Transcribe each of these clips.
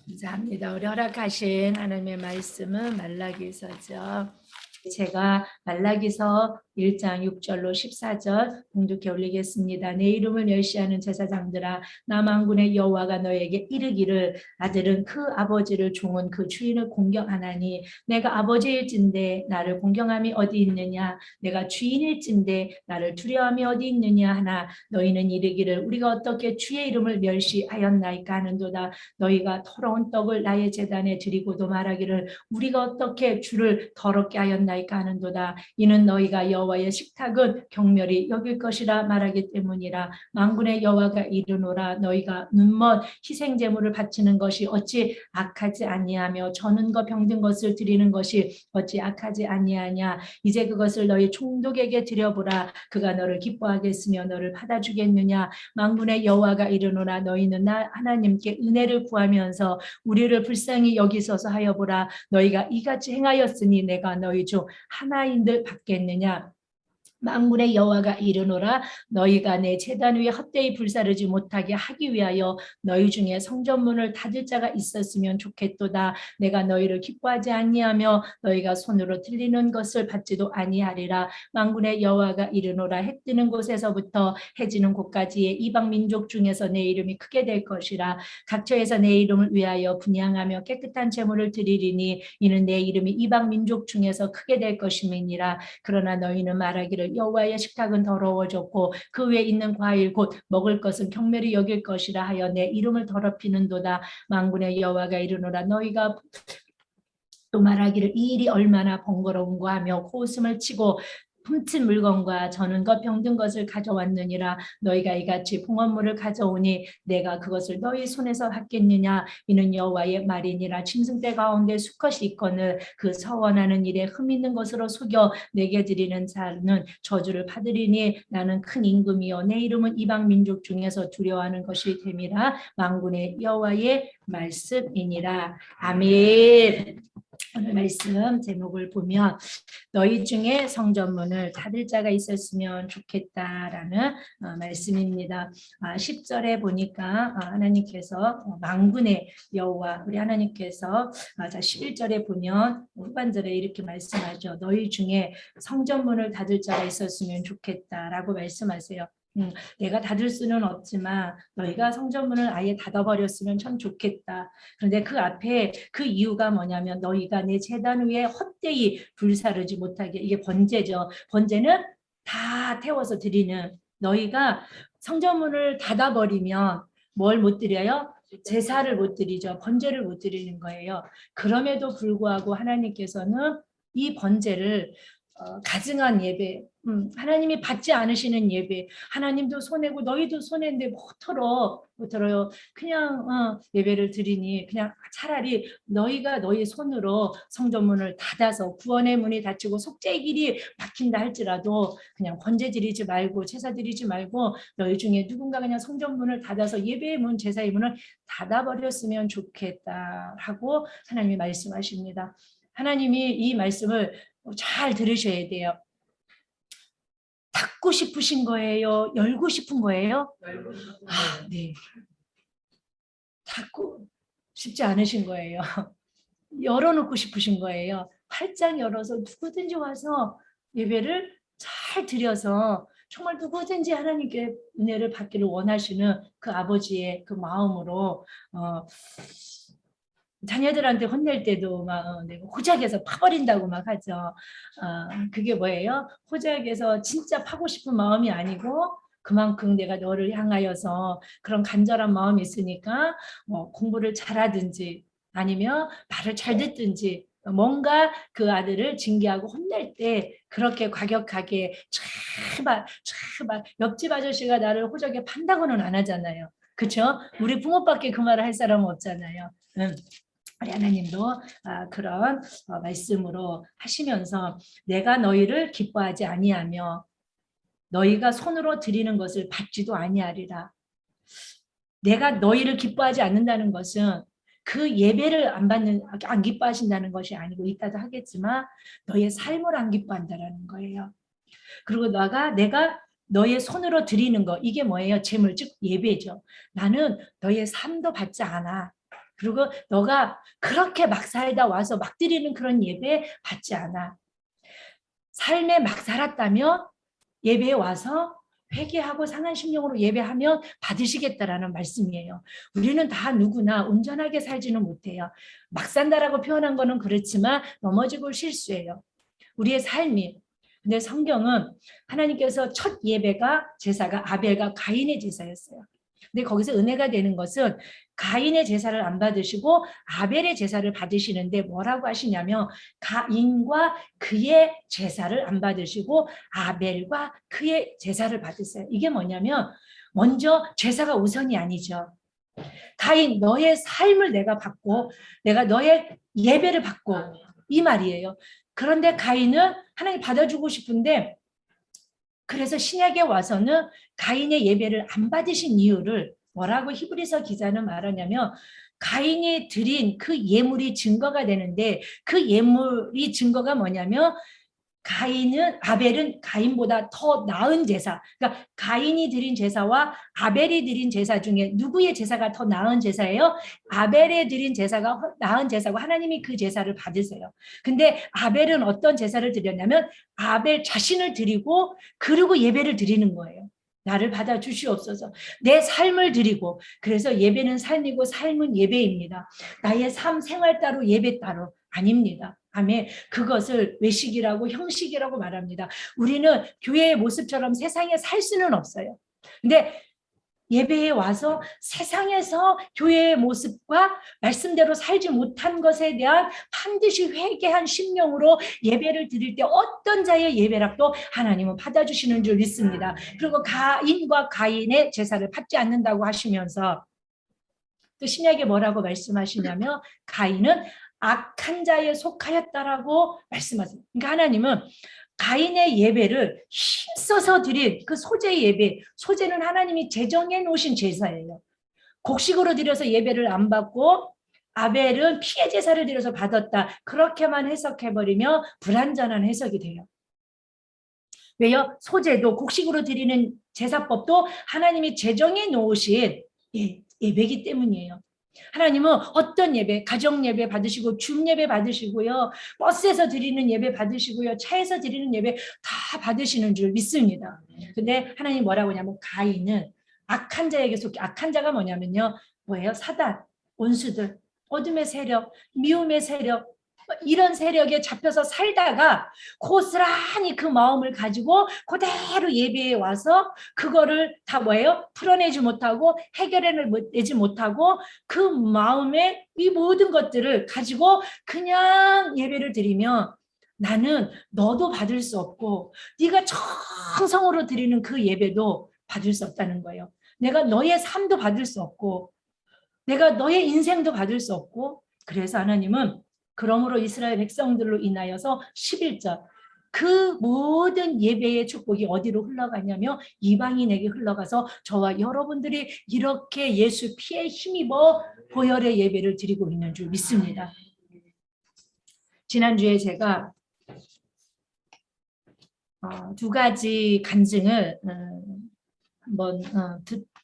감사합니다. 우리 허락하신 하나님의 말씀은 말라기서죠. 제가 말라기서 1장 6절로 14절 공독해 올리겠습니다. 내 이름을 멸시하는 제사장들아, 나 만군의 여호와가 너에게 이르기를 아들은 그 아버지를 종은 그 주인을 공경하나니 내가 아버지일진데 나를 공경함이 어디 있느냐, 내가 주인일진데 나를 두려움이 어디 있느냐 하나 너희는 이르기를 우리가 어떻게 주의 이름을 멸시하였나이까 하는도다. 너희가 더러운 떡을 나의 제단에 드리고도 말하기를 우리가 어떻게 주를 더럽게 하였나이까 하는도다. 이는 너희가 여호와의 식탁은 경멸히 여길 것이라 말하기 때문이라. 만군의 여호와가 이르노라 너희가 눈먼 희생 제물을 바치는 것이 어찌 악하지 아니하며 저는 것 병든 것을 드리는 것이 어찌 악하지 아니하냐. 이제 그것을 너희 총독에게 드려보라. 그가 너를 기뻐하겠으며 너를 받아주겠느냐. 만군의 여호와가 이르노라 너희는 나 하나님께 은혜를 구하면서 우리를 불쌍히 여기소서 하여 보라. 너희가 이같이 행하였으니 내가 너희 중 하나인들 받겠느냐. 만군의 여호와가 이르노라 너희가 내 제단 위에 헛되이 불사르지 못하게 하기 위하여 너희 중에 성전문을 닫을 자가 있었으면 좋겠도다. 내가 너희를 기뻐하지 아니하며 너희가 손으로 들리는 것을 받지도 아니하리라. 만군의 여호와가 이르노라 해 뜨는 곳에서부터 해 지는 곳까지의 이방 민족 중에서 내 이름이 크게 될 것이라. 각처에서 내 이름을 위하여 분향하며 깨끗한 제물을 드리리니 이는 내 이름이 이방 민족 중에서 크게 될 것임이니라. 그러나 너희는 말하기를 여호와의 식탁은 더러워졌고 그 위에 있는 과일 곧 먹을 것은 경멸히 여길 것이라 하여 내 이름을 더럽히는도다. 만군의 여호와가 이르노라 너희가 또 말하기를 이 일이 얼마나 번거로운가 하며 코웃음을 치고 훔친 물건과 저는 것 병든 것을 가져왔느니라. 너희가 이같이 봉헌물을 가져오니 내가 그것을 너희 손에서 받겠느냐. 이는 여호와의 말이니라. 짐승떼 가운데 수컷이 있거늘 그 서원하는 일에 흠 있는 것으로 속여 내게 드리는 자는 저주를 받으리니 나는 큰 임금이요 내 이름은 이방 민족 중에서 두려워하는 것이 됨이라. 만군의 여호와의 말씀이니라. 아멘. 오늘 말씀 제목을 보면 너희 중에 성전문을 닫을 자가 있었으면 좋겠다라는 말씀입니다. 10절에 보니까 하나님께서 만군의 여호와 우리 하나님께서 11절에 보면 후반절에 이렇게 말씀하죠. 너희 중에 성전문을 닫을 자가 있었으면 좋겠다라고 말씀하세요. 내가 닫을 수는 없지만 너희가 성전문을 아예 닫아버렸으면 참 좋겠다. 그런데 그 앞에 그 이유가 뭐냐면 너희가 내 제단 위에 헛되이 불사르지 못하게 이게 번제죠. 번제는 다 태워서 드리는 너희가 성전문을 닫아버리면 뭘 못 드려요? 제사를 못 드리죠. 번제를 못 드리는 거예요. 그럼에도 불구하고 하나님께서는 이 번제를 가증한 예배, 하나님이 받지 않으시는 예배, 하나님도 손해고 너희도 손해인데 못 들어요. 그냥 예배를 드리니 그냥 차라리 너희가 너희 손으로 성전문을 닫아서 구원의 문이 닫히고 속죄의 길이 막힌다 할지라도 그냥 번제 드리지 말고 제사 드리지 말고 너희 중에 누군가 그냥 성전문을 닫아서 예배의 문, 제사의 문을 닫아버렸으면 좋겠다 하고 하나님이 말씀하십니다. 하나님이 이 말씀을 잘 들으셔야 돼요. 닫고 싶으신 거예요? 열고 싶은 거예요? 네. 닫고 싶지 않으신 거예요. 열어놓고 싶으신 거예요. 활짝 열어서 누구든지 와서 예배를 잘 드려서 정말 누구든지 하나님께 은혜를 받기를 원하시는 그 아버지의 그 마음으로 자녀들한테 혼낼 때도 막 호작에서 파버린다고 막 하죠. 그게 뭐예요? 호작에서 진짜 파고 싶은 마음이 아니고 그만큼 내가 너를 향하여서 그런 간절한 마음이 있으니까 공부를 잘하든지 아니면 말을 잘 듣든지 뭔가 그 아들을 징계하고 혼낼 때 그렇게 과격하게 제발 옆집 아저씨가 나를 호적에 판다고는 안 하잖아요. 그렇죠? 우리 부모밖에 그 말을 할 사람은 없잖아요. 우리 하나님도 그런 말씀으로 하시면서 내가 너희를 기뻐하지 아니하며 너희가 손으로 드리는 것을 받지도 아니하리라. 내가 너희를 기뻐하지 않는다는 것은 그 예배를 안 기뻐하신다는 것이 아니고 이따도 하겠지만 너의 삶을 안 기뻐한다라는 거예요. 그리고 내가 너의 손으로 드리는 거 이게 뭐예요? 제물 즉 예배죠. 나는 너의 삶도 받지 않아. 그리고 너가 그렇게 막 살다 와서 막 드리는 그런 예배 받지 않아. 삶에 막 살았다면 예배에 와서 회개하고 상한 심령으로 예배하면 받으시겠다라는 말씀이에요. 우리는 다 누구나 온전하게 살지는 못해요. 막 산다라고 표현한 거는 그렇지만 넘어지고 실수예요. 우리의 삶이. 근데 성경은 하나님께서 첫 예배가 제사가 아벨과 가인의 제사였어요. 근데 거기서 은혜가 되는 것은 가인의 제사를 안 받으시고 아벨의 제사를 받으시는데 뭐라고 하시냐면 가인과 그의 제사를 안 받으시고 아벨과 그의 제사를 받으세요. 이게 뭐냐면 먼저 제사가 우선이 아니죠. 가인 너의 삶을 내가 받고 내가 너의 예배를 받고 이 말이에요. 그런데 가인은 하나님 받아주고 싶은데 그래서 신약에 와서는 가인의 예배를 안 받으신 이유를 뭐라고 히브리서 기자는 말하냐면 가인이 드린 그 예물이 증거가 되는데 그 예물이 증거가 뭐냐면 아벨은 가인보다 더 나은 제사. 그러니까 가인이 드린 제사와 아벨이 드린 제사 중에 누구의 제사가 더 나은 제사예요? 아벨이 드린 제사가 나은 제사고 하나님이 그 제사를 받으세요. 근데 아벨은 어떤 제사를 드렸냐면 아벨 자신을 드리고 그리고 예배를 드리는 거예요. 나를 받아 주시옵소서. 내 삶을 드리고 그래서 예배는 삶이고 삶은 예배입니다. 나의 삶 생활 따로 예배 따로 아닙니다. 아멘. 그것을 외식이라고 형식이라고 말합니다. 우리는 교회의 모습처럼 세상에 살 수는 없어요. 근데 예배에 와서 세상에서 교회의 모습과 말씀대로 살지 못한 것에 대한 반드시 회개한 심령으로 예배를 드릴 때 어떤 자의 예배라도 하나님은 받아주시는 줄 믿습니다. 그리고 가인과 가인의 제사를 받지 않는다고 하시면서 또 신약에 뭐라고 말씀하시냐면 가인은 악한 자에 속하였다라고 말씀하세요. 그러니까 하나님은 가인의 예배를 힘써서 드린 그 소제 예배, 소제는 하나님이 제정해 놓으신 제사예요. 곡식으로 드려서 예배를 안 받고 아벨은 피해 제사를 드려서 받았다. 그렇게만 해석해버리면 불완전한 해석이 돼요. 왜요? 소제도 곡식으로 드리는 제사법도 하나님이 제정해 놓으신 예배이기 때문이에요. 하나님은 어떤 예배, 가정 예배 받으시고 줌 예배 받으시고요. 버스에서 드리는 예배 받으시고요. 차에서 드리는 예배 다 받으시는 줄 믿습니다. 근데 하나님 뭐라고 하냐면 가인은 악한 자에게 속해. 악한 자가 뭐냐면요. 뭐예요? 사단, 원수들, 어둠의 세력, 미움의 세력, 이런 세력에 잡혀서 살다가 고스란히 그 마음을 가지고 그대로 예배에 와서 그거를 다 뭐예요? 풀어내지 못하고 해결해내지 못하고 그 마음에 이 모든 것들을 가지고 그냥 예배를 드리면 나는 너도 받을 수 없고 네가 정성으로 드리는 그 예배도 받을 수 없다는 거예요. 내가 너의 삶도 받을 수 없고 내가 너의 인생도 받을 수 없고 그래서 하나님은 그러므로 이스라엘 백성들로 인하여서 11절 그 모든 예배의 축복이 어디로 흘러가냐면 이방인에게 흘러가서 저와 여러분들이 이렇게 예수 피에 힘입어 보혈의 예배를 드리고 있는 줄 믿습니다. 지난주에 제가 두 가지 간증을 한번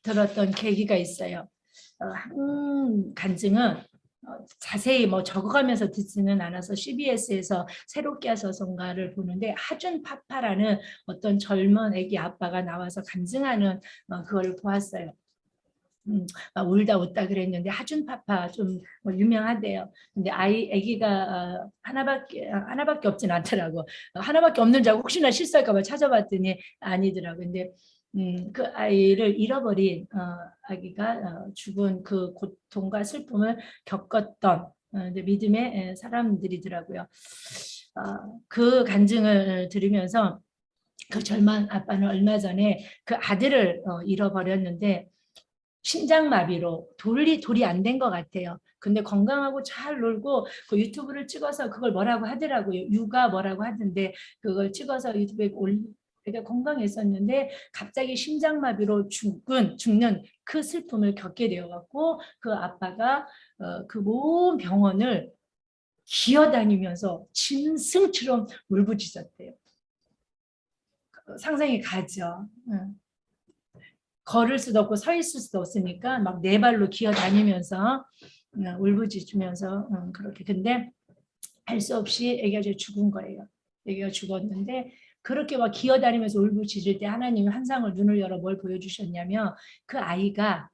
들었던 계기가 있어요. 한 간증은 자세히 뭐 적어가면서 듣지는 않아서 CBS에서 새롭게 하소서인가를 보는데 하준 파파라는 어떤 젊은 아기 아빠가 나와서 간증하는 그걸 보았어요. 막 울다 웃다 그랬는데 하준 파파 좀 유명하대요. 근데 아기가 하나밖에 없진 않더라고. 하나밖에 없는 줄 알고 혹시나 실수할까봐 찾아봤더니 아니더라고. 근데 그 아이를 잃어버린 아기가 죽은 그 고통과 슬픔을 겪었던 믿음의 사람들이더라고요. 그 간증을 들으면서 그 젊은 아빠는 얼마 전에 그 아들을 잃어버렸는데 심장마비로 돌이 안 된 것 같아요. 근데 건강하고 잘 놀고 그 유튜브를 찍어서 그걸 뭐라고 하더라고요. 육아 뭐라고 하던데 그걸 찍어서 유튜브에 되게 건강했었는데 갑자기 심장마비로 죽는 그 슬픔을 겪게 되어갖고 그 아빠가 그 모든 병원을 기어다니면서 짐승처럼 울부짖었대요. 상상이 가죠. 걸을 수도 없고 서 있을 수도 없으니까 막 네 발로 기어다니면서 울부짖으면서 그렇게. 근데 할 수 없이 애기가 이제 죽은 거예요. 애기가 죽었는데 그렇게 막 기어다니면서 울부짖을 때 하나님이 환상을 눈을 열어 뭘 보여주셨냐면 그 아이가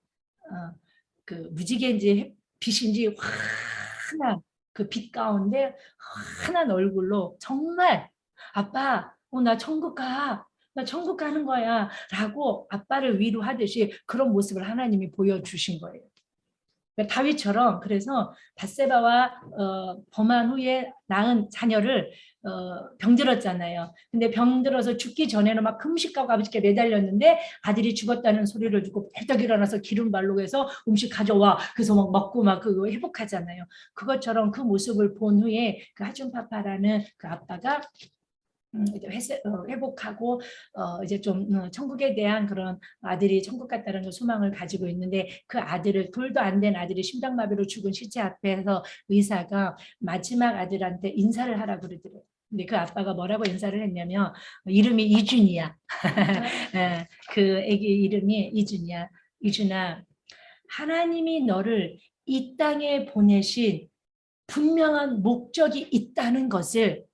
그 무지개인지 빛인지 환한 그 빛 가운데 환한 얼굴로 정말 아빠, 나 천국 가. 나 천국 가는 거야. 라고 아빠를 위로하듯이 그런 모습을 하나님이 보여주신 거예요. 그러니까 다윗처럼. 그래서 밧세바와 범한 후에 낳은 자녀를 병들었잖아요. 근데 병들어서 죽기 전에는 막 금식하고 아버지께 매달렸는데 아들이 죽었다는 소리를 듣고 벌떡 일어나서 기름 바르고 해서 음식 가져와. 그래서 막 먹고 막 그거 회복하잖아요. 그것처럼 그 모습을 본 후에 그 하준파파라는 그 아빠가 이제 회복하고 이제 좀 천국에 대한 그런 아들이 천국 갔다는 그 소망을 가지고 있는데 그 아들을 둘도 안 된 아들이 심장마비로 죽은 시체 앞에서 의사가 마지막 아들한테 인사를 하라고 그러더래요. 근데 그 아빠가 뭐라고 인사를 했냐면 이름이 이준이야. 그 아기 이름이 이준이야. 이준아, 하나님이 너를 이 땅에 보내신 분명한 목적이 있다는 것을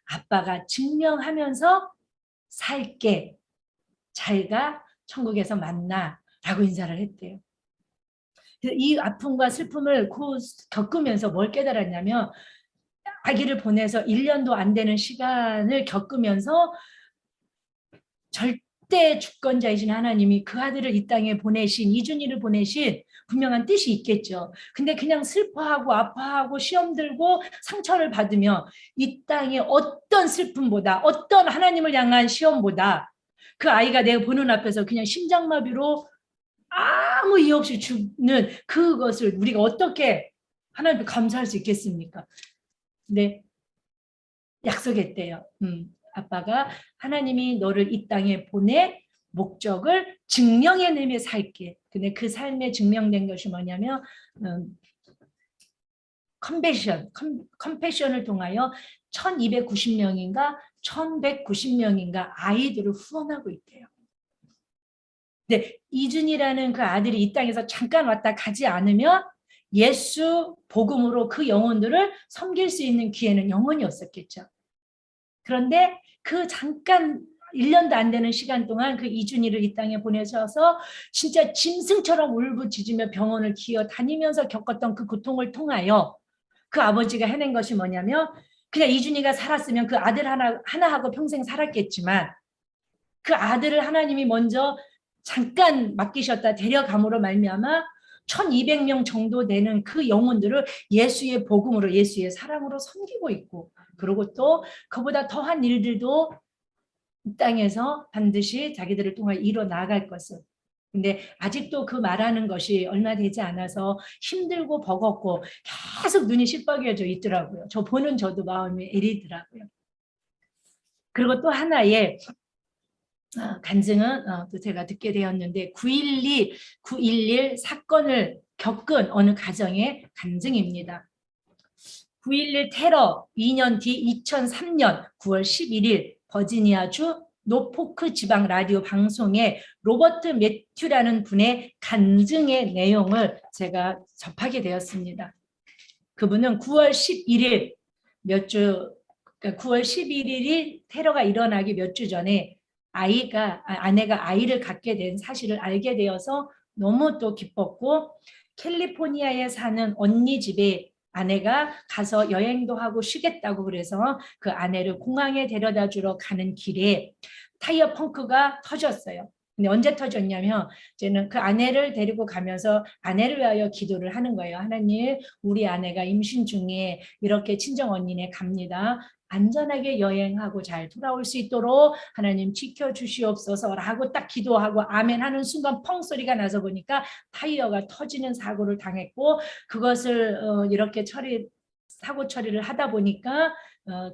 아빠가 증명하면서 살게. 잘가 천국에서 만나. 라고 인사를 했대요. 이 아픔과 슬픔을 겪으면서 뭘 깨달았냐면 아기를 보내서 1년도 안 되는 시간을 겪으면서 절대 주권자이신 하나님이 그 아들을 이 땅에 보내신, 이준이를 보내신 분명한 뜻이 있겠죠. 근데 그냥 슬퍼하고 아파하고 시험 들고 상처를 받으면 이 땅의 어떤 슬픔보다, 어떤 하나님을 향한 시험보다 그 아이가 내가 보는 앞에서 그냥 심장마비로 아무 이유 없이 죽는 그것을 우리가 어떻게 하나님께 감사할 수 있겠습니까? 근데 약속했대요. 아빠가 하나님이 너를 이 땅에 보내 목적을 증명해내며 살게. 근데 그 삶에 증명된 것이 뭐냐면 컴패션을 통하여 1290명인가 1190명인가 아이들을 후원하고 있대요. 근데 이준이라는 그 아들이 이 땅에서 잠깐 왔다 가지 않으면 예수 복음으로 그 영혼들을 섬길 수 있는 기회는 영원히 없었겠죠. 그런데 그 잠깐 1년도 안 되는 시간 동안 그 이준이를 이 땅에 보내셔서 진짜 짐승처럼 울부짖으며 병원을 기어 다니면서 겪었던 그 고통을 통하여 그 아버지가 해낸 것이 뭐냐면 그냥 이준이가 살았으면 그 아들 하나하고 평생 살았겠지만 그 아들을 하나님이 먼저 잠깐 맡기셨다 데려감으로 말미암아 1200명 정도 되는 그 영혼들을 예수의 복음으로 예수의 사랑으로 섬기고 있고 그리고 또 그보다 더한 일들도 이 땅에서 반드시 자기들을 통해 이뤄나갈 것을. 근데 아직도 그 말하는 것이 얼마 되지 않아서 힘들고 버겁고 계속 눈이 시뻘개져 있더라고요. 저 보는 저도 마음이 애리더라고요. 그리고 또 하나의 간증은 또 제가 듣게 되었는데 9.11 사건을 겪은 어느 가정의 간증입니다. 9.11 테러 2년 뒤 2003년 9월 11일 버지니아주 노포크 지방 라디오 방송에 로버트 매튜라는 분의 간증의 내용을 제가 접하게 되었습니다. 그분은 9월 11일 그러니까 9월 11일이 테러가 일어나기 몇 주 전에 아내가 아이를 갖게 된 사실을 알게 되어서 너무 또 기뻤고 캘리포니아에 사는 언니 집에 아내가 가서 여행도 하고 쉬겠다고 그래서 그 아내를 공항에 데려다 주러 가는 길에 타이어 펑크가 터졌어요. 근데 언제 터졌냐면 저는 그 아내를 데리고 가면서 아내를 위하여 기도를 하는 거예요. 하나님, 우리 아내가 임신 중에 이렇게 친정 언니네 갑니다. 안전하게 여행하고 잘 돌아올 수 있도록 하나님 지켜주시옵소서라고 딱 기도하고 아멘 하는 순간 펑 소리가 나서 보니까 타이어가 터지는 사고를 당했고 그것을 이렇게 사고 처리를 하다 보니까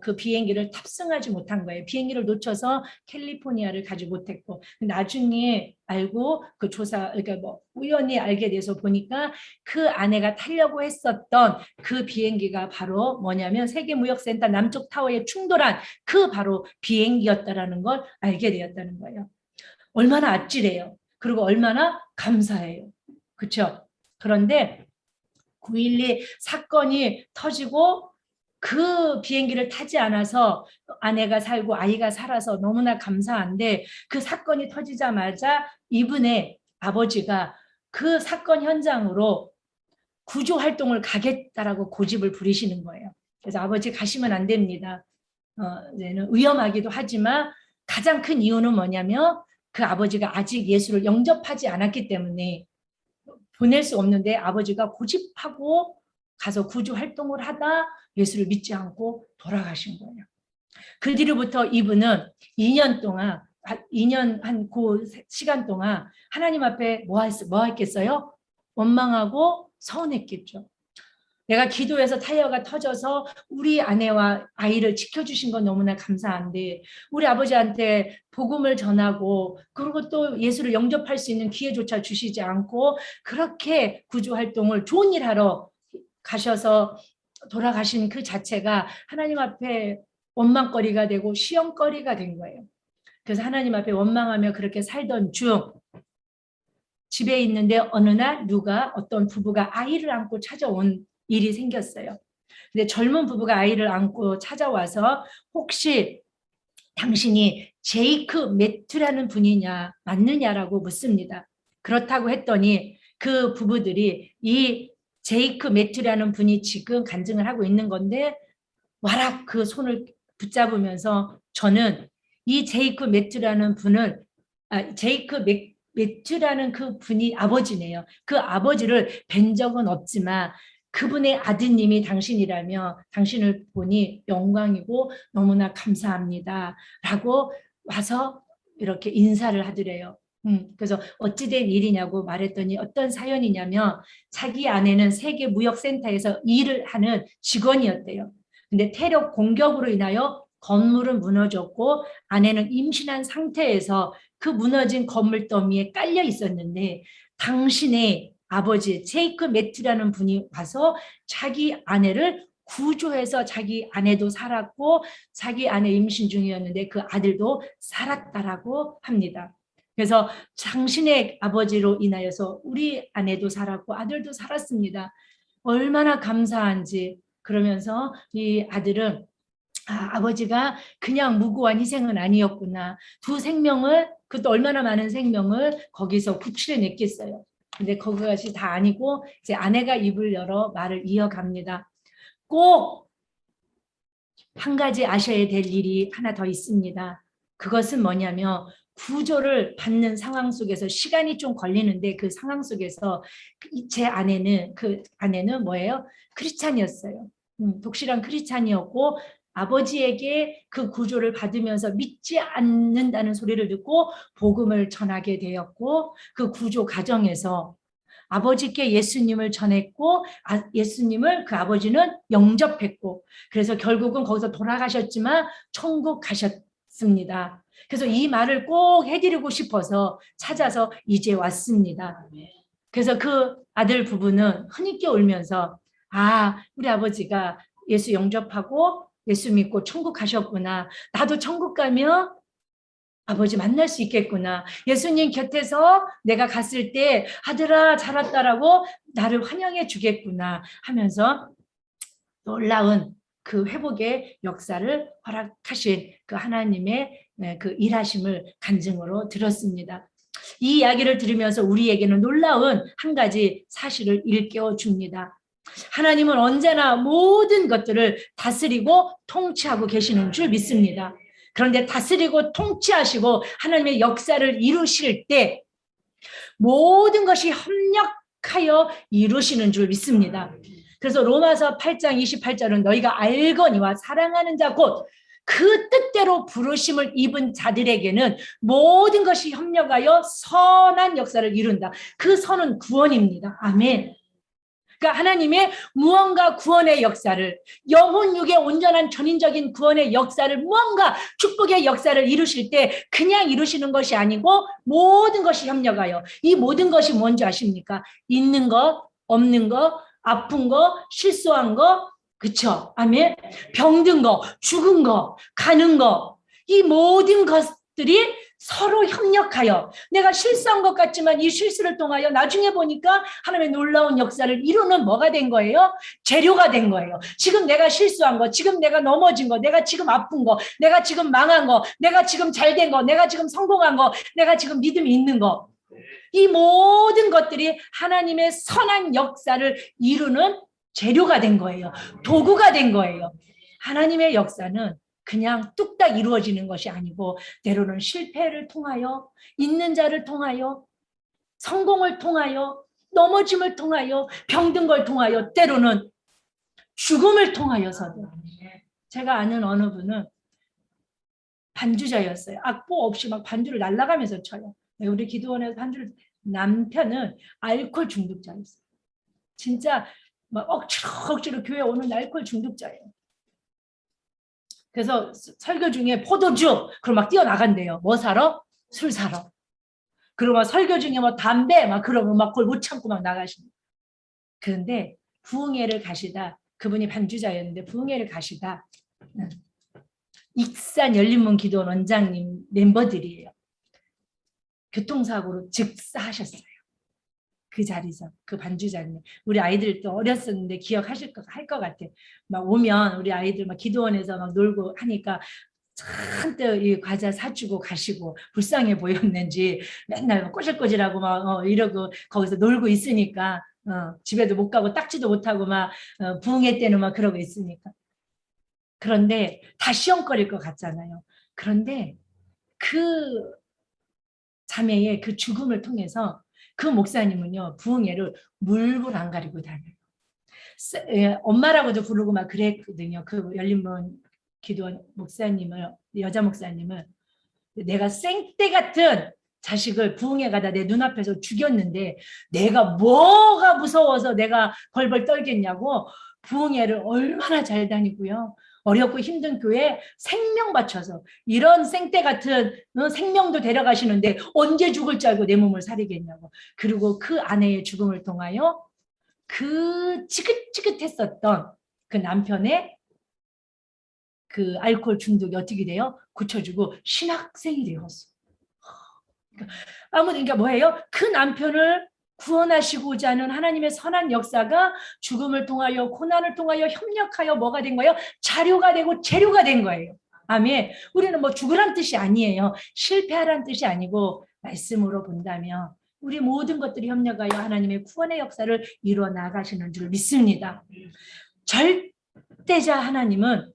그 비행기를 탑승하지 못한 거예요. 비행기를 놓쳐서 캘리포니아를 가지 못했고 나중에 알고 그 그러니까 뭐 우연히 알게 돼서 보니까 그 아내가 타려고 했었던 그 비행기가 바로 뭐냐면 세계무역센터 남쪽 타워에 충돌한 그 바로 비행기였다라는 걸 알게 되었다는 거예요. 얼마나 아찔해요. 그리고 얼마나 감사해요. 그렇죠? 그런데 9.12 사건이 터지고 그 비행기를 타지 않아서 아내가 살고 아이가 살아서 너무나 감사한데, 그 사건이 터지자마자 이분의 아버지가 그 사건 현장으로 구조 활동을 가겠다라고 고집을 부리시는 거예요. 그래서 아버지 가시면 안 됩니다. 위험하기도 하지만 가장 큰 이유는 뭐냐면 그 아버지가 아직 예수를 영접하지 않았기 때문에 보낼 수 없는데, 아버지가 고집하고 가서 구조 활동을 하다 예수를 믿지 않고 돌아가신 거예요. 그 뒤로부터 이분은 2년 동안, 2년 한 그 시간 동안 하나님 앞에 뭐 했겠어요? 원망하고 서운했겠죠. 내가 기도해서 타이어가 터져서 우리 아내와 아이를 지켜주신 건 너무나 감사한데, 우리 아버지한테 복음을 전하고 그리고 또 예수를 영접할 수 있는 기회조차 주시지 않고 그렇게 구조활동을 좋은 일 하러 가셔서 돌아가신 그 자체가 하나님 앞에 원망거리가 되고 시험거리가 된 거예요. 그래서 하나님 앞에 원망하며 그렇게 살던 중 집에 있는데 어느 날 어떤 부부가 아이를 안고 찾아온 일이 생겼어요. 근데 젊은 부부가 아이를 안고 찾아와서 혹시 당신이 제이크 매튜라는 분이냐 맞느냐라고 묻습니다. 그렇다고 했더니 그 부부들이 이 제이크 매튜라는 분이 지금 간증을 하고 있는 건데, 와락 그 손을 붙잡으면서 저는 이 제이크 매튜라는 분을 제이크 매튜라는 그 분이 아버지네요. 그 아버지를 뵌 적은 없지만 그분의 아드님이 당신이라며 당신을 보니 영광이고 너무나 감사합니다 라고 와서 이렇게 인사를 하더래요. 그래서 어찌된 일이냐고 말했더니 어떤 사연이냐면 자기 아내는 세계무역센터에서 일을 하는 직원이었대요. 근데 테러 공격으로 인하여 건물은 무너졌고 아내는 임신한 상태에서 그 무너진 건물 더미에 깔려 있었는데, 당신의 아버지 제이크 매튜라는 분이 와서 자기 아내를 구조해서 자기 아내도 살았고 자기 아내 임신 중이었는데 그 아들도 살았다라고 합니다. 그래서 당신의 아버지로 인하여서 우리 아내도 살았고 아들도 살았습니다. 얼마나 감사한지. 그러면서 이 아들은 아버지가 그냥 무고한 희생은 아니었구나. 두 생명을, 그것도 얼마나 많은 생명을 거기서 구출해냈겠어요. 근데 그것이 다 아니고 이제 아내가 입을 열어 말을 이어갑니다. 꼭 한 가지 아셔야 될 일이 하나 더 있습니다. 그것은 뭐냐면 구조를 받는 상황 속에서 시간이 좀 걸리는데 그 상황 속에서 제 아내는 뭐예요? 크리스찬이었어요. 독실한 크리스찬이었고 아버지에게 그 구조를 받으면서 믿지 않는다는 소리를 듣고 복음을 전하게 되었고, 그 구조 과정에서 아버지께 예수님을 전했고 예수님을 그 아버지는 영접했고, 그래서 결국은 거기서 돌아가셨지만 천국 가셨습니다. 그래서 이 말을 꼭 해드리고 싶어서 찾아서 이제 왔습니다. 그래서 그 아들 부부는 흐느껴 울면서 우리 아버지가 예수 영접하고 예수 믿고 천국 가셨구나. 나도 천국 가면 아버지 만날 수 있겠구나. 예수님 곁에서 내가 갔을 때 아들아 잘 왔다라고 나를 환영해 주겠구나 하면서 놀라운 그 회복의 역사를 허락하신 그 하나님의 그 일하심을 간증으로 들었습니다. 이 이야기를 들으면서 우리에게는 놀라운 한 가지 사실을 일깨워 줍니다. 하나님은 언제나 모든 것들을 다스리고 통치하고 계시는 줄 믿습니다. 그런데 다스리고 통치하시고 하나님의 역사를 이루실 때 모든 것이 협력하여 이루시는 줄 믿습니다. 그래서 로마서 8장 28절은 너희가 알거니와 사랑하는 자 곧 그 뜻대로 부르심을 입은 자들에게는 모든 것이 협력하여 선한 역사를 이룬다. 그 선은 구원입니다. 아멘. 그러니까 하나님의 무언가 구원의 역사를, 영혼 육의 온전한 전인적인 구원의 역사를, 무언가 축복의 역사를 이루실 때 그냥 이루시는 것이 아니고 모든 것이 협력하여, 이 모든 것이 뭔지 아십니까? 있는 것, 없는 것, 아픈 거, 실수한 거, 그쵸? 아멘. 병든 거, 죽은 거, 가는 거, 이 모든 것들이 서로 협력하여 내가 실수한 것 같지만 이 실수를 통하여 나중에 보니까 하나님의 놀라운 역사를 이루는 뭐가 된 거예요? 재료가 된 거예요. 지금 내가 실수한 거, 지금 내가 넘어진 거, 내가 지금 아픈 거, 내가 지금 망한 거, 내가 지금 잘된 거, 내가 지금 성공한 거, 내가 지금 믿음이 있는 거, 이 모든 것들이 하나님의 선한 역사를 이루는 재료가 된 거예요. 도구가 된 거예요. 하나님의 역사는 그냥 뚝딱 이루어지는 것이 아니고 때로는 실패를 통하여, 있는 자를 통하여, 성공을 통하여, 넘어짐을 통하여, 병든 걸 통하여, 때로는 죽음을 통하여서도. 제가 아는 어느 분은 반주자였어요. 악보 없이 막 반주를 날아가면서 쳐요. 우리 기도원에서 반주를, 남편은 알코올 중독자였어요. 진짜 막 억지로 교회 오는 알코올 중독자예요. 그래서 설교 중에 포도주, 그럼 막 뛰어나간대요. 뭐 사러? 술 사러. 그리고 막 설교 중에 뭐 담배, 막 그러면 막 그걸 못 참고 막 나가십니다. 그런데 부흥회를 가시다, 그분이 반주자였는데 부흥회를 가시다, 익산 열린문 기도원 원장님 멤버들이에요. 교통사고로 즉사하셨어요. 그 자리에서, 그 반주자님. 우리 아이들도 어렸었는데 기억하실 할 것 같아요. 막 오면 우리 아이들 막 기도원에서 막 놀고 하니까 잔뜩 이 과자 사주고 가시고, 불쌍해 보였는지 맨날 꼬질꼬질하고 막 이러고 거기서 놀고 있으니까 집에도 못 가고 딱지도 못하고 막 부흥회 때는 막 그러고 있으니까. 그런데 다 시험거릴 것 같잖아요. 그런데 그 자매의 그 죽음을 통해서 그 목사님은요, 부흥회를 물불 안 가리고 다녀요. 엄마라고도 부르고 막 그랬거든요. 그 열린문 기도원 목사님을, 여자 목사님을, 내가 생떼 같은 자식을 부흥회 가다 내 눈앞에서 죽였는데 내가 뭐가 무서워서 내가 벌벌 떨겠냐고 부흥회를 얼마나 잘 다니고요. 어렵고 힘든 교회에 생명 바쳐서, 이런 생떼 같은 생명도 데려가시는데 언제 죽을 줄 알고 내 몸을 사리겠냐고. 그리고 그 아내의 죽음을 통하여 그 지긋지긋했었던 그 남편의 그 알코올 중독이 어떻게 돼요? 고쳐주고 신학생이 되었어. 아무튼 그러니까 뭐예요? 그 남편을 구원하시고자 하는 하나님의 선한 역사가 죽음을 통하여, 고난을 통하여 협력하여 뭐가 된 거예요? 자료가 되고 재료가 된 거예요. 아멘. 우리는 뭐 죽으란 뜻이 아니에요. 실패하란 뜻이 아니고, 말씀으로 본다면 우리 모든 것들이 협력하여 하나님의 구원의 역사를 이루어 나가시는 줄 믿습니다. 절대자 하나님은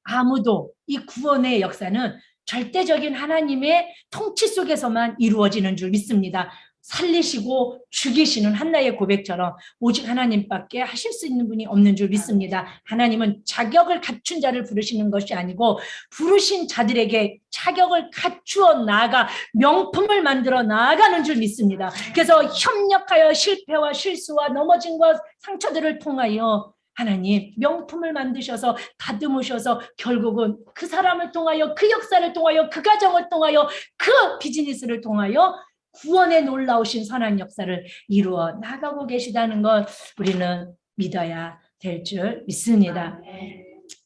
아무도, 이 구원의 역사는 절대적인 하나님의 통치 속에서만 이루어지는 줄 믿습니다. 살리시고 죽이시는 한나의 고백처럼 오직 하나님밖에 하실 수 있는 분이 없는 줄 믿습니다. 하나님은 자격을 갖춘 자를 부르시는 것이 아니고 부르신 자들에게 자격을 갖추어 나아가 명품을 만들어 나아가는 줄 믿습니다. 그래서 협력하여 실패와 실수와 넘어짐과 상처들을 통하여 하나님 명품을 만드셔서 다듬으셔서 결국은 그 사람을 통하여, 그 역사를 통하여, 그 가정을 통하여, 그 비즈니스를 통하여 구원의 놀라우신 선한 역사를 이루어 나가고 계시다는 것 우리는 믿어야 될 줄 믿습니다.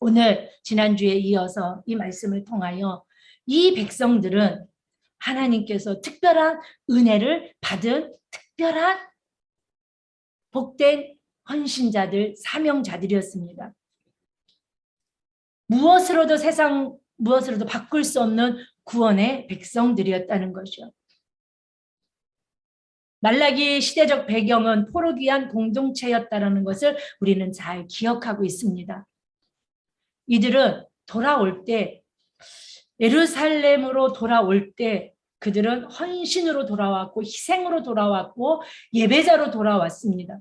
오늘 지난주에 이어서 이 말씀을 통하여 이 백성들은 하나님께서 특별한 은혜를 받은 특별한 복된 헌신자들, 사명자들이었습니다. 무엇으로도 바꿀 수 없는 구원의 백성들이었다는 것이요. 말라기 시대적 배경은 포로기한 공동체였다는 것을 우리는 잘 기억하고 있습니다. 이들은 돌아올 때, 예루살렘으로 돌아올 때 그들은 헌신으로 돌아왔고 희생으로 돌아왔고 예배자로 돌아왔습니다.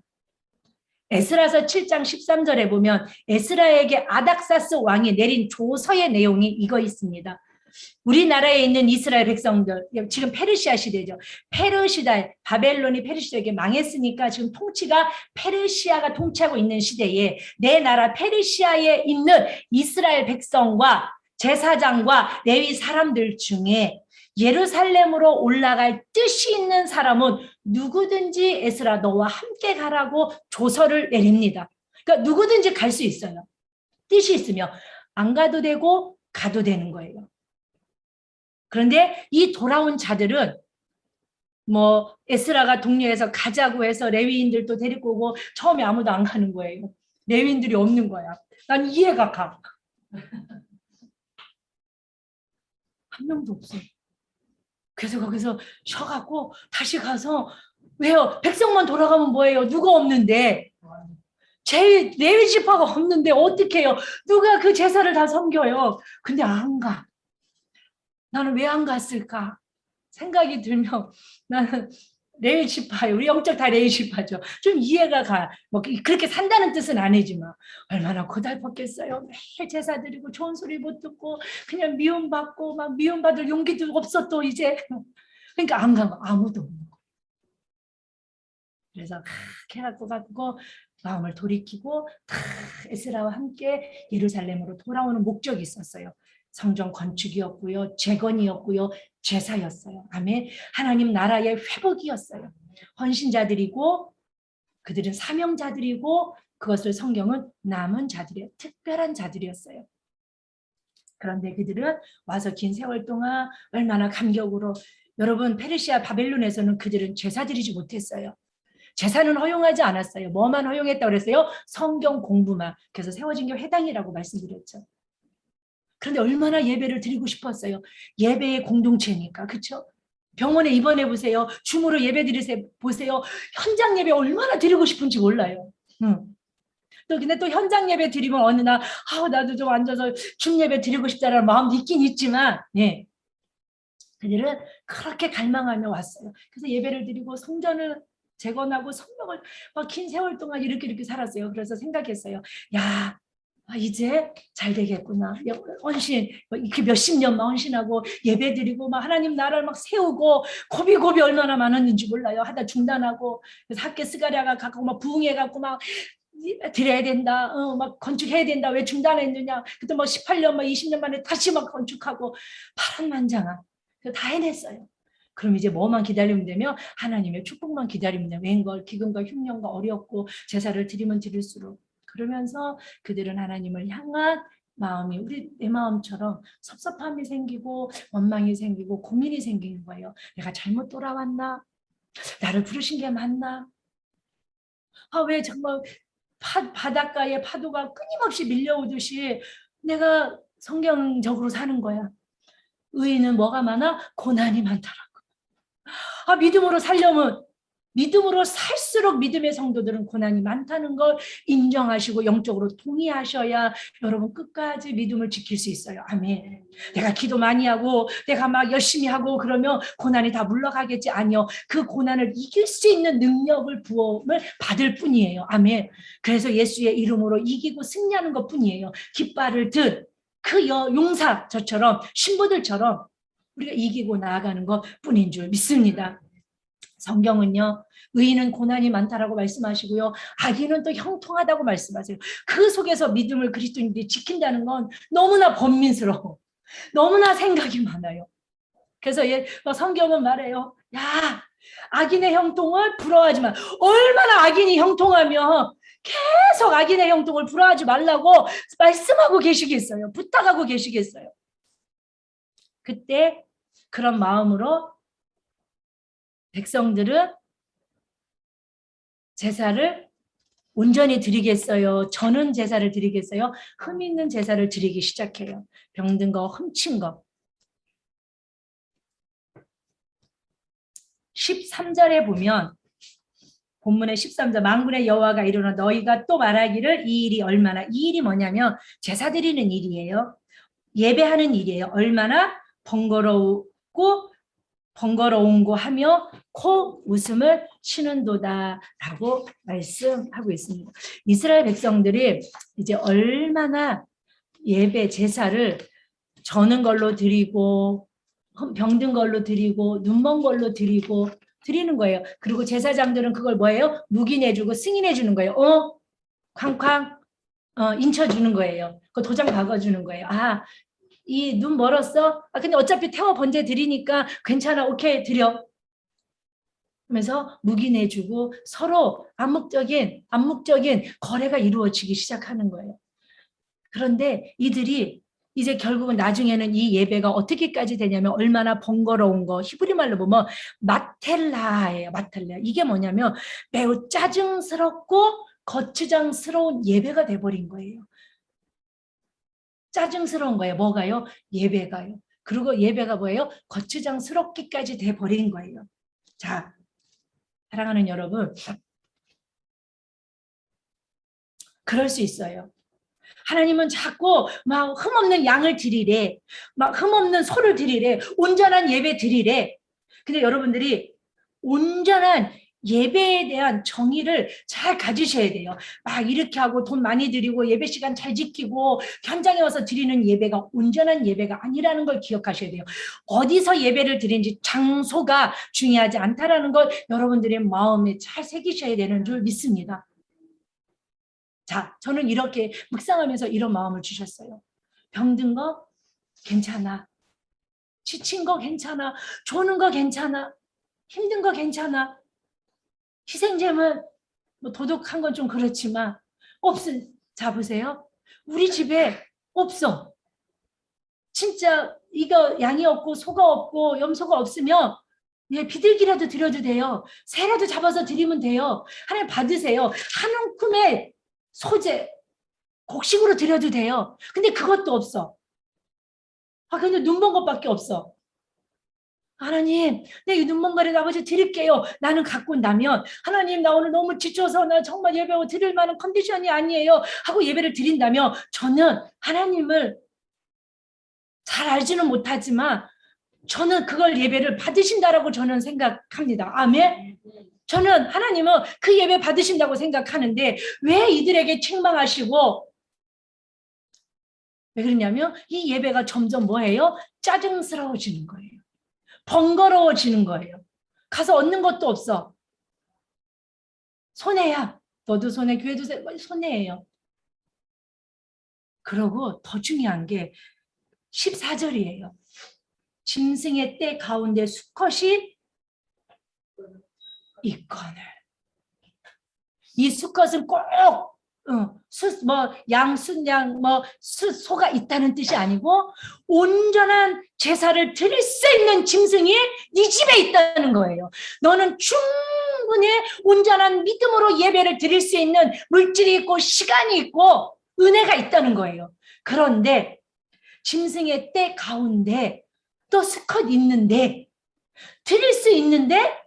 에스라서 7장 13절에 보면 에스라에게 아닥사스 왕이 내린 조서의 내용이 이거 있습니다. 우리나라에 있는 이스라엘 백성들, 지금 페르시아 시대죠. 페르시아, 바벨론이 페르시아에게 망했으니까 지금 통치가 페르시아가 통치하고 있는 시대에 내 나라 페르시아에 있는 이스라엘 백성과 제사장과 레위 사람들 중에 예루살렘으로 올라갈 뜻이 있는 사람은 누구든지 에스라 너와 함께 가라고 조서를 내립니다. 그러니까 누구든지 갈 수 있어요. 뜻이 있으면 안 가도 되고 가도 되는 거예요. 그런데 이 돌아온 자들은 뭐 에스라가 독려해서 가자고 해서 레위인들도 데리고 오고 처음에 아무도 안 가는 거예요. 레위인들이 없는 거야. 난 이해가 가. 한 명도 없어. 그래서 거기서 쉬어갖고 다시 가서 왜요? 백성만 돌아가면 뭐예요? 누가 없는데 제 레위 지파가 없는데 어떻게 해요? 누가 그 제사를 다 섬겨요? 근데 안 가. 나는 왜 안 갔을까? 생각이 들면 나는 레위 지파예요. 우리 영적 다 레위 지파죠. 좀 이해가 가. 뭐 그렇게 산다는 뜻은 아니지만 얼마나 고달팠겠어요. 매일 제사 드리고 좋은 소리 못 듣고 그냥 미움받고 막 미움받을 용기도 없어 또 이제. 그러니까 안 가고 아무도 없는 거. 그래서 해갖고 갖고 마음을 돌이키고 에스라와 함께 예루살렘으로 돌아오는 목적이 있었어요. 성전 건축이었고요, 재건이었고요, 제사였어요. 아멘. 하나님 나라의 회복이었어요. 헌신자들이고 그들은 사명자들이고 그것을 성경은 남은 자들의 특별한 자들이었어요. 그런데 그들은 와서 긴 세월 동안 얼마나 감격으로 여러분 페르시아 바벨론에서는 그들은 제사 드리지 못했어요. 제사는 허용하지 않았어요. 뭐만 허용했다고 그랬어요? 성경 공부만. 그래서 세워진 게 회당이라고 말씀드렸죠. 그런데 얼마나 예배를 드리고 싶었어요. 예배의 공동체니까. 그렇죠? 병원에 입원해 보세요. 줌으로 예배 드리세요. 보세요. 현장 예배 얼마나 드리고 싶은지 몰라요. 또 근데 또 현장 예배 드리면 어느 날 나도 좀 앉아서 줌 예배 드리고 싶다라는 마음도 있긴 있지만 예. 그들은 그렇게 갈망하며 왔어요. 그래서 예배를 드리고 성전을 재건하고 성령을 막 긴 세월 동안 이렇게 살았어요. 그래서 생각했어요. 야, 이제 잘 되겠구나. 헌신 이렇게 몇십 년만 헌신하고 예배드리고 막 하나님 나라를 막 세우고 고비고비 얼마나 많았는지 몰라요. 하다 중단하고 그래서 학계 스가랴가 갖고 막 부흥해갖고 막 드려야 된다. 막 건축해야 된다. 왜 중단했느냐. 그때 뭐 18년 막 20년 만에 다시 막 건축하고 파란만장한 다 해냈어요. 그럼 이제 뭐만 기다리면 되며 하나님의 축복만 기다리면 돼요. 웬걸 기근과 흉년과 어렵고 제사를 드리면 드릴수록 그러면서 그들은 하나님을 향한 마음이 우리 내 마음처럼 섭섭함이 생기고 원망이 생기고 고민이 생기는 거예요. 내가 잘못 돌아왔나? 나를 부르신 게 맞나? 왜 정말 바닷가에 파도가 끊임없이 밀려오듯이 내가 성경적으로 사는 거야. 의인은 뭐가 많아? 고난이 많더라고. 믿음으로 살려면 믿음으로 살수록 믿음의 성도들은 고난이 많다는 걸 인정하시고 영적으로 동의하셔야 여러분 끝까지 믿음을 지킬 수 있어요. 아멘. 내가 기도 많이 하고 내가 막 열심히 하고 그러면 고난이 다 물러가겠지. 아니요. 그 고난을 이길 수 있는 능력을 부음을 받을 뿐이에요. 아멘. 그래서 예수의 이름으로 이기고 승리하는 것 뿐이에요. 깃발을 든 그 용사 저처럼 신부들처럼 우리가 이기고 나아가는 것 뿐인 줄 믿습니다. 성경은요. 의인은 고난이 많다라고 말씀하시고요. 악인은 또 형통하다고 말씀하세요. 그 속에서 믿음을 그리스도인들이 지킨다는 건 너무나 번민스러워. 너무나 생각이 많아요. 그래서 성경은 말해요. 야, 악인의 형통을 부러워하지 마. 얼마나 악인이 형통하면 계속 악인의 형통을 부러워하지 말라고 말씀하고 계시겠어요. 부탁하고 계시겠어요. 그때 그런 마음으로 백성들은 제사를 온전히 드리겠어요? 저는 제사를 드리겠어요? 흠 있는 제사를 드리기 시작해요. 병든 거, 훔친 거. 13절에 보면 본문의 13절 만군의 여호와가 이르노 너희가 또 말하기를 이 일이 얼마나 이 일이 뭐냐면 제사 드리는 일이에요. 예배하는 일이에요. 얼마나 번거롭고 번거로운고 하며 코 웃음을 쉬는도다라고 말씀하고 있습니다. 이스라엘 백성들이 이제 얼마나 예배 제사를 저는 걸로 드리고 병든 걸로 드리고 눈먼 걸로 드리는 거예요. 그리고 제사장들은 그걸 뭐예요? 묵인해 주고 승인해 주는 거예요. 쾅쾅 인쳐 주는 거예요. 그 도장 박아 주는 거예요. 이 눈 멀었어? 근데 어차피 태워 번제 드리니까 괜찮아. 오케이 드려. 하면서 묵인해 주고 서로 암묵적인 거래가 이루어지기 시작하는 거예요. 그런데 이들이 이제 결국은 나중에는 이 예배가 어떻게까지 되냐면 얼마나 번거로운 거, 히브리 말로 보면 마텔라예요. 마텔라. 이게 뭐냐면 매우 짜증스럽고 거추장스러운 예배가 돼버린 거예요. 짜증스러운 거예요. 뭐가요? 예배가요. 그리고 예배가 뭐예요? 거추장스럽기까지 돼버린 거예요. 자, 사랑하는 여러분, 그럴 수 있어요. 하나님은 자꾸 막 흠없는 양을 드리래. 막 흠없는 소를 드리래. 온전한 예배 드리래. 근데 여러분들이 온전한 예배에 대한 정의를 잘 가지셔야 돼요. 막 이렇게 하고 돈 많이 드리고 예배 시간 잘 지키고 현장에 와서 드리는 예배가 온전한 예배가 아니라는 걸 기억하셔야 돼요. 어디서 예배를 드리는지 장소가 중요하지 않다라는 걸 여러분들의 마음에 잘 새기셔야 되는 줄 믿습니다. 자, 저는 이렇게 묵상하면서 이런 마음을 주셨어요. 병든 거 괜찮아. 지친 거 괜찮아. 조는 거 괜찮아. 힘든 거 괜찮아. 희생제물 뭐 도덕한 건 좀 그렇지만 없음. 자, 보세요. 우리 집에 없어. 진짜 이거 양이 없고 소가 없고 염소가 없으면 예, 비둘기라도 드려도 돼요. 새라도 잡아서 드리면 돼요. 하나님 받으세요. 한 움큼의 소재 곡식으로 드려도 돼요. 근데 그것도 없어. 아, 근데 눈 먼 것밖에 없어. 하나님, 내 눈 먼 거를 아버지 드릴게요. 나는 갖고 온다면 하나님, 나 오늘 너무 지쳐서 나 정말 예배 드릴 만한 컨디션이 아니에요 하고 예배를 드린다면 저는 하나님을 잘 알지는 못하지만 저는 그걸 예배를 받으신다라고 저는 생각합니다. 아멘. 저는 하나님은 그 예배 받으신다고 생각하는데 왜 이들에게 책망하시고 왜 그러냐면 이 예배가 점점 뭐예요? 짜증스러워지는 거예요. 번거로워지는 거예요. 가서 얻는 것도 없어. 손해야. 너도 손해, 교회도 손해예요. 그러고 더 중요한 게 14절이에요. 짐승의 때 가운데 수컷이 있거늘. 이 수컷은 꼭 양, 순양, 소가 있다는 뜻이 아니고 온전한 제사를 드릴 수 있는 짐승이 네 집에 있다는 거예요. 너는 충분히 온전한 믿음으로 예배를 드릴 수 있는 물질이 있고 시간이 있고 은혜가 있다는 거예요. 그런데 짐승의 때 가운데 또 수컷 있는데 드릴 수 있는데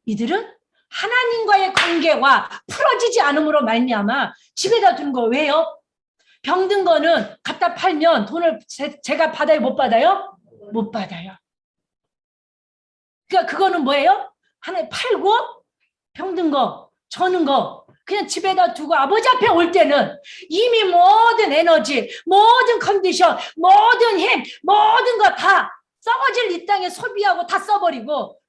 이들은 하나님과의 관계와 풀어지지 않음으로 말미암아 집에다 둔 거. 왜요? 병든 거는 갖다 팔면 돈을 제가 받아요? 못 받아요? 못 받아요. 그러니까 그거는 뭐예요? 하나 팔고 병든 거, 저는 거 그냥 집에다 두고 아버지 앞에 올 때는 이미 모든 에너지, 모든 컨디션, 모든 힘, 모든 거 다 썩어질 이 땅에 소비하고 다 써버리고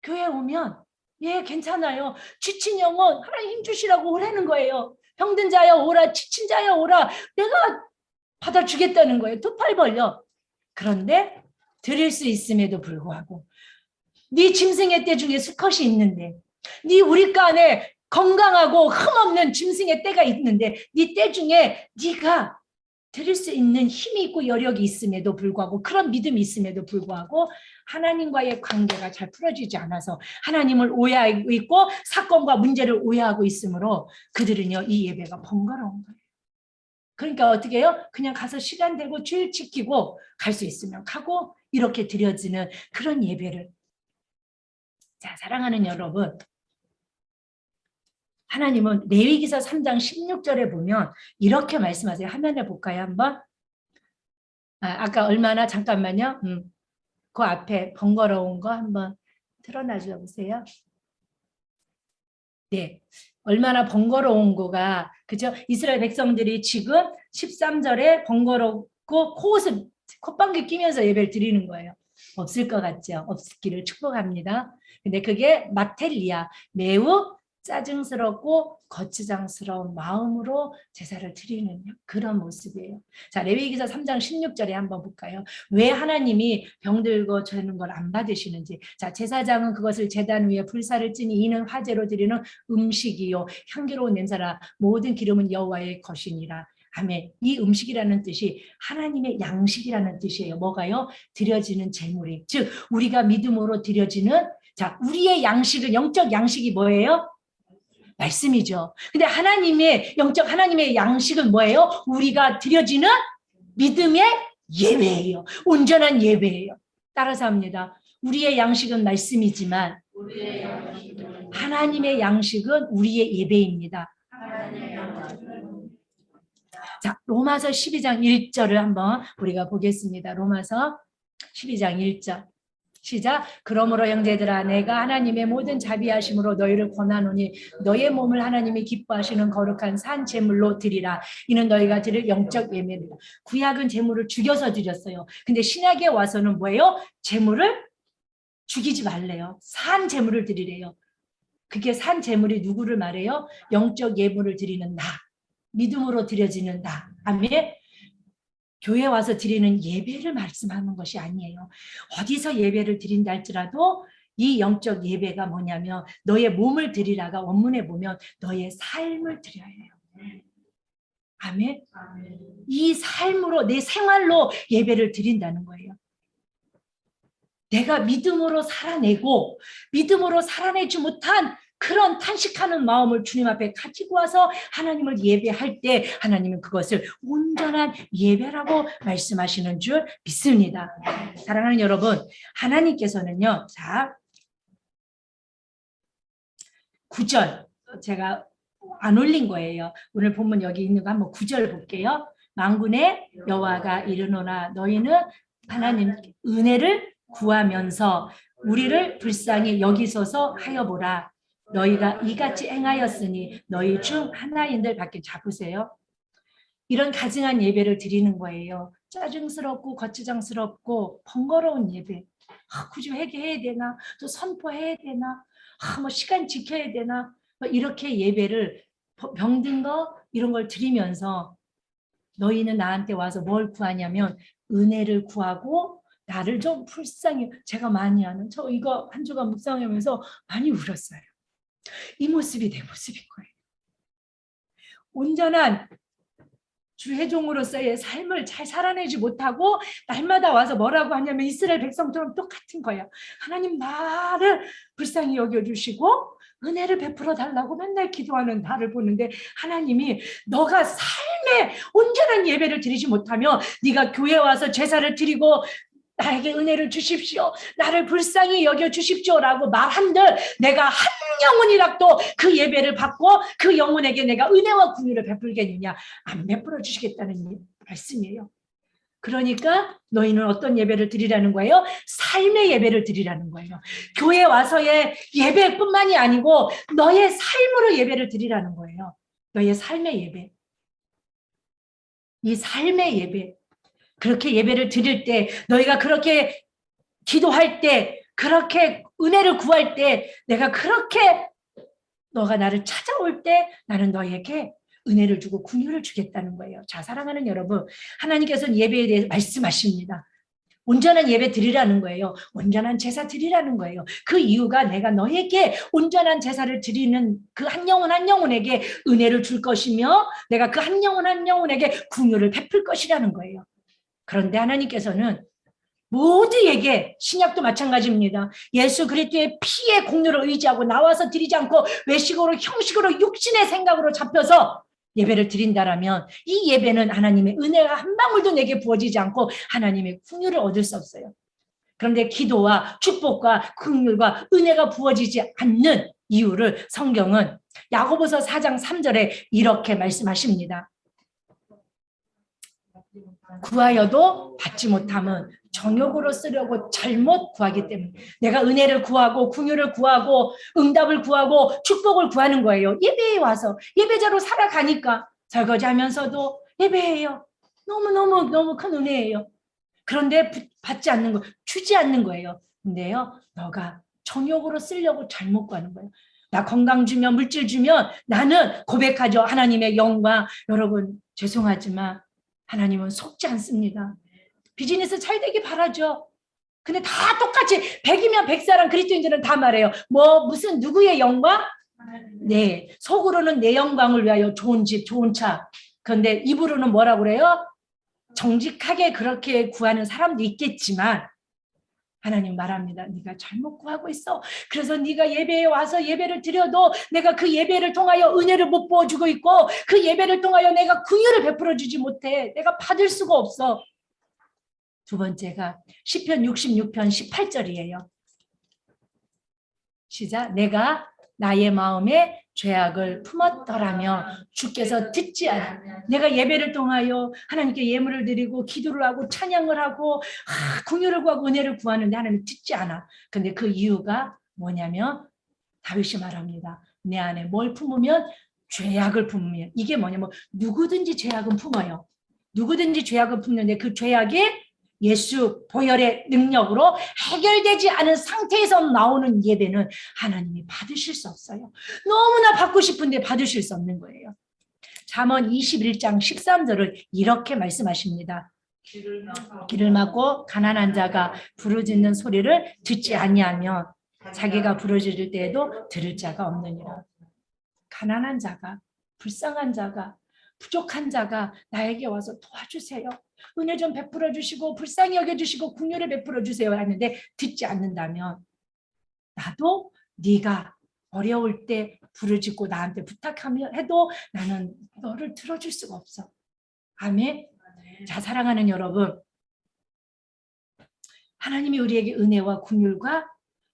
교회 오면 예, 괜찮아요. 지친 영혼 하나님 힘 주시라고 오라는 거예요. 병든 자여 오라, 지친 자여 오라. 내가 받아주겠다는 거예요. 두 팔 벌려. 그런데 드릴 수 있음에도 불구하고 네 짐승의 때 중에 수컷이 있는데 네 우리가 안에 건강하고 흠없는 짐승의 때가 있는데 네 때 중에 네가 드릴 수 있는 힘이 있고 여력이 있음에도 불구하고 그런 믿음이 있음에도 불구하고 하나님과의 관계가 잘 풀어지지 않아서 하나님을 오해하고 있고 사건과 문제를 오해하고 있으므로 그들은요 이 예배가 번거로운 거예요. 그러니까 어떻게 해요? 그냥 가서 시간 되고 주일 지키고 갈 수 있으면 가고 이렇게 드려지는 그런 예배를. 자, 사랑하는 여러분, 하나님은 레위기서 3장 16절에 보면 이렇게 말씀하세요. 화면에 볼까요? 한번. 아까 얼마나 잠깐만요. 그 앞에 번거로운 거 한번 틀어놔 주세요. 네, 얼마나 번거로운 거가 그죠? 이스라엘 백성들이 지금 13절에 번거롭고 콧방귀 끼면서 예배를 드리는 거예요. 없을 것 같죠? 없기를 축복합니다. 근데 그게 마텔리아, 매우 짜증스럽고 거추장스러운 마음으로 제사를 드리는 그런 모습이에요. 자, 레위기서 3장 16절에 한번 볼까요? 왜 하나님이 병들고 저는 걸 안 받으시는지. 자, 제사장은 그것을 제단 위에 불사를 찌니 이는 화제로 드리는 음식이요 향기로운 냄새라 모든 기름은 여호와의 것이니라. 아멘. 이 음식이라는 뜻이 하나님의 양식이라는 뜻이에요. 뭐가요? 드려지는 제물이. 즉 우리가 믿음으로 드려지는 자, 우리의 양식은 영적 양식이 뭐예요? 말씀이죠. 근데 하나님의 영적 하나님의 양식은 뭐예요? 우리가 드려지는 믿음의 예배예요. 온전한 예배예요. 따라서 합니다. 우리의 양식은 말씀이지만 하나님의 양식은 우리의 예배입니다. 자, 로마서 12장 1절을 한번 우리가 보겠습니다. 로마서 12장 1절. 시작. 그러므로 형제들아 내가 하나님의 모든 자비하심으로 너희를 권하노니 너의 몸을 하나님이 기뻐하시는 거룩한 산 제물로 드리라. 이는 너희가 드릴 영적 예배입니다. 구약은 제물을 죽여서 드렸어요. 근데 신약에 와서는 뭐예요? 제물을 죽이지 말래요. 산 제물을 드리래요. 그게 산 제물이 누구를 말해요? 영적 예물을 드리는 나. 믿음으로 드려지는 나. 아멘. 교회 와서 드리는 예배를 말씀하는 것이 아니에요. 어디서 예배를 드린다 할지라도 이 영적 예배가 뭐냐면 너의 몸을 드리라가 원문에 보면 너의 삶을 드려야 해요. 아멘. 이 삶으로 내 생활로 예배를 드린다는 거예요. 내가 믿음으로 살아내고 믿음으로 살아내지 못한 그런 탄식하는 마음을 주님 앞에 가지고 와서 하나님을 예배할 때 하나님은 그것을 온전한 예배라고 말씀하시는 줄 믿습니다. 사랑하는 여러분, 하나님께서는요. 자, 9절 제가 안 올린 거예요. 오늘 본문 여기 있는 거 한번 9절 볼게요. 만군의 여호와가 이르노라 너희는 하나님 은혜를 구하면서 우리를 불쌍히 여기소서 하여보라. 너희가 이같이 행하였으니 너희 중 하나인들 밖에 잡으세요. 이런 가증한 예배를 드리는 거예요. 짜증스럽고 거추장스럽고 번거로운 예배. 굳이 회개해야 되나? 또 선포해야 되나? 뭐 시간 지켜야 되나? 이렇게 예배를 병든 거 이런 걸 드리면서 너희는 나한테 와서 뭘 구하냐면 은혜를 구하고 나를 좀 불쌍히 제가 많이 하는 저 이거 한 주간 묵상하면서 많이 울었어요. 이 모습이 내 모습인 거예요. 온전한 주회종으로서의 삶을 잘 살아내지 못하고 날마다 와서 뭐라고 하냐면 이스라엘 백성처럼 똑같은 거예요. 하나님 나를 불쌍히 여겨주시고 은혜를 베풀어 달라고 맨날 기도하는 나를 보는데 하나님이 너가 삶에 온전한 예배를 드리지 못하면 네가 교회 와서 제사를 드리고 나에게 은혜를 주십시오. 나를 불쌍히 여겨주십시오라고 말한들 내가 한 영혼이라도 그 예배를 받고 그 영혼에게 내가 은혜와 긍휼을 베풀겠느냐. 안 베풀어 주시겠다는 말씀이에요. 그러니까 너희는 어떤 예배를 드리라는 거예요? 삶의 예배를 드리라는 거예요. 교회 와서의 예배뿐만이 아니고 너의 삶으로 예배를 드리라는 거예요. 너의 삶의 예배. 이 삶의 예배. 그렇게 예배를 드릴 때 너희가 그렇게 기도할 때 그렇게 은혜를 구할 때 내가 그렇게 너가 나를 찾아올 때 나는 너에게 은혜를 주고 긍휼을 주겠다는 거예요. 자, 사랑하는 여러분, 하나님께서는 예배에 대해 말씀하십니다. 온전한 예배 드리라는 거예요. 온전한 제사 드리라는 거예요. 그 이유가 내가 너에게 온전한 제사를 드리는 그 한 영혼 한 영혼에게 은혜를 줄 것이며 내가 그 한 영혼 한 영혼에게 긍휼을 베풀 것이라는 거예요. 그런데 하나님께서는 모두에게 신약도 마찬가지입니다. 예수 그리스도의 피의 공로를 의지하고 나와서 드리지 않고 외식으로 형식으로 육신의 생각으로 잡혀서 예배를 드린다라면 이 예배는 하나님의 은혜가 한 방울도 내게 부어지지 않고 하나님의 긍휼을 얻을 수 없어요. 그런데 기도와 축복과 긍휼과 은혜가 부어지지 않는 이유를 성경은 야고보서 4장 3절에 이렇게 말씀하십니다. 구하여도 받지 못함은 정욕으로 쓰려고 잘못 구하기 때문에 내가 은혜를 구하고 긍휼을 구하고 응답을 구하고 축복을 구하는 거예요. 예배에 와서 예배자로 살아가니까 설거지하면서도 예배해요. 너무 큰 은혜예요. 그런데 받지 않는 거, 주지 않는 거예요. 근데요, 너가 정욕으로 쓰려고 잘못 구하는 거예요. 나 건강 주면 물질 주면 나는 고백하죠. 하나님의 영광. 여러분 죄송하지만 하나님은 속지 않습니다. 비즈니스 잘 되기 바라죠. 근데 다 똑같이 100이면 100사람 그리스도인들은 다 말해요. 무슨 누구의 영광? 네, 속으로는 내 영광을 위하여 좋은 집, 좋은 차. 그런데 입으로는 뭐라고 그래요? 정직하게 그렇게 구하는 사람도 있겠지만 하나님 말합니다. 네가 잘못 구하고 있어. 그래서 네가 예배에 와서 예배를 드려도 내가 그 예배를 통하여 은혜를 못 부어주고 있고 그 예배를 통하여 내가 긍휼을 베풀어주지 못해. 내가 받을 수가 없어. 두 번째가 시편 66편 18절이에요. 시작. 내가 나의 마음에 죄악을 품었더라며 주께서 듣지 않아. 내가 예배를 통하여 하나님께 예물을 드리고 기도를 하고 찬양을 하고 긍휼을 구하고 은혜를 구하는데 하나님 듣지 않아. 근데 그 이유가 뭐냐면 다윗이 말합니다. 내 안에 뭘 품으면 죄악을 품으면 이게 뭐냐면 누구든지 죄악은 품어요. 누구든지 죄악은 품는데 그 죄악이 예수 보혈의 능력으로 해결되지 않은 상태에서 나오는 예배는 하나님이 받으실 수 없어요. 너무나 받고 싶은데 받으실 수 없는 거예요. 잠언 21장 13절을 이렇게 말씀하십니다. 귀를 막고 가난한 자가 부르짖는 소리를 듣지 아니하면 자기가 부르짖을 때에도 들을 자가 없느니라. 가난한 자가, 불쌍한 자가, 부족한 자가 나에게 와서 도와주세요. 은혜 좀 베풀어 주시고 불쌍히 여겨주시고 긍휼을 베풀어 주세요 하는데 듣지 않는다면 나도 네가 어려울 때 부르짖고 나한테 부탁하며 해도 나는 너를 들어줄 수가 없어. 아멘. 자, 사랑하는 여러분, 하나님이 우리에게 은혜와 긍휼과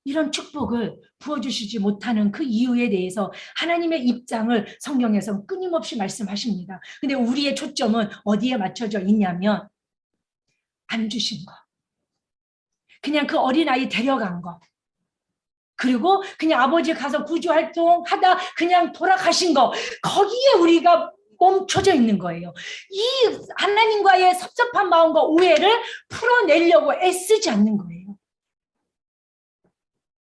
이런 축복을 부어주시지 못하는 그 이유에 대해서 하나님의 입장을 성경에서 끊임없이 말씀하십니다. 근데 우리의 초점은 어디에 맞춰져 있냐면 안 주신 거. 그냥 그 어린아이 데려간 거. 그리고 그냥 아버지 가서 구조활동 하다 그냥 돌아가신 거. 거기에 우리가 멈춰져 있는 거예요. 이 하나님과의 섭섭한 마음과 오해를 풀어내려고 애쓰지 않는 거예요.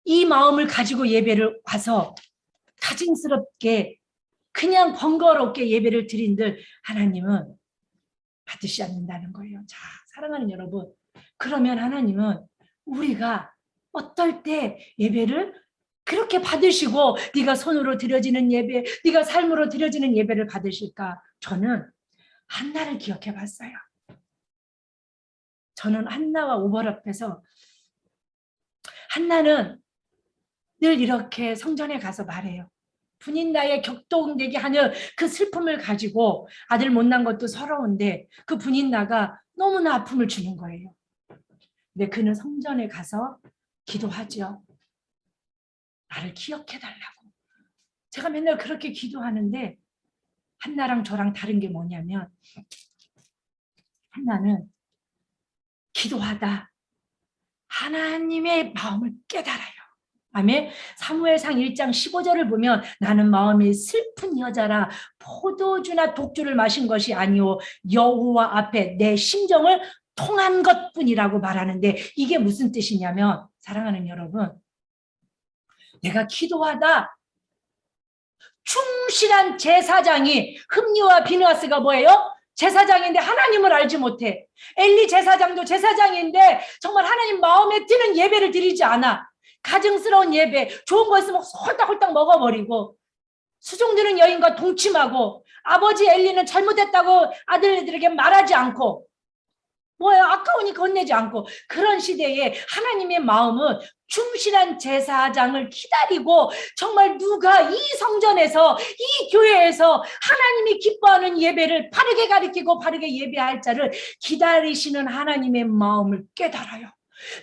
이 마음을 가지고 예배를 와서 가증스럽게 그냥 번거롭게 예배를 드린들 하나님은 받으시지 않는다는 거예요. 자, 사랑하는 여러분, 그러면 하나님은 우리가 어떨 때 예배를 그렇게 받으시고 네가 손으로 드려지는 예배, 네가 삶으로 드려지는 예배를 받으실까? 저는 한나를 기억해 봤어요. 저는 한나와 오벌 앞에서 한나는 늘 이렇게 성전에 가서 말해요. 분인 나의 격동되게 하는 그 슬픔을 가지고 아들 못 낳은 것도 서러운데 그 분인 나가 너무나 아픔을 주는 거예요. 근데 그는 성전에 가서 기도하죠. 나를 기억해달라고. 제가 맨날 그렇게 기도하는데 한나랑 저랑 다른 게 뭐냐면 한나는 기도하다 하나님의 마음을 깨달아요. 아멘. 사무엘상 1장 15절을 보면 나는 마음이 슬픈 여자라 포도주나 독주를 마신 것이 아니오 여호와 앞에 내 심정을 통한 것뿐이라고 말하는데 이게 무슨 뜻이냐면 사랑하는 여러분, 내가 기도하다 충실한 제사장이 흠니와 비느하스가 뭐예요? 제사장인데 하나님을 알지 못해. 엘리 제사장도 제사장인데 정말 하나님 마음에 드는 예배를 드리지 않아. 가증스러운 예배, 좋은 거 있으면 홀딱홀딱 먹어버리고 수종드는 여인과 동침하고 아버지 엘리는 잘못했다고 아들들에게 말하지 않고 뭐예요? 아까우니까 혼내지 않고 그런 시대에 하나님의 마음은 충실한 제사장을 기다리고 정말 누가 이 성전에서 이 교회에서 하나님이 기뻐하는 예배를 바르게 가리키고 바르게 예배할 자를 기다리시는 하나님의 마음을 깨달아요.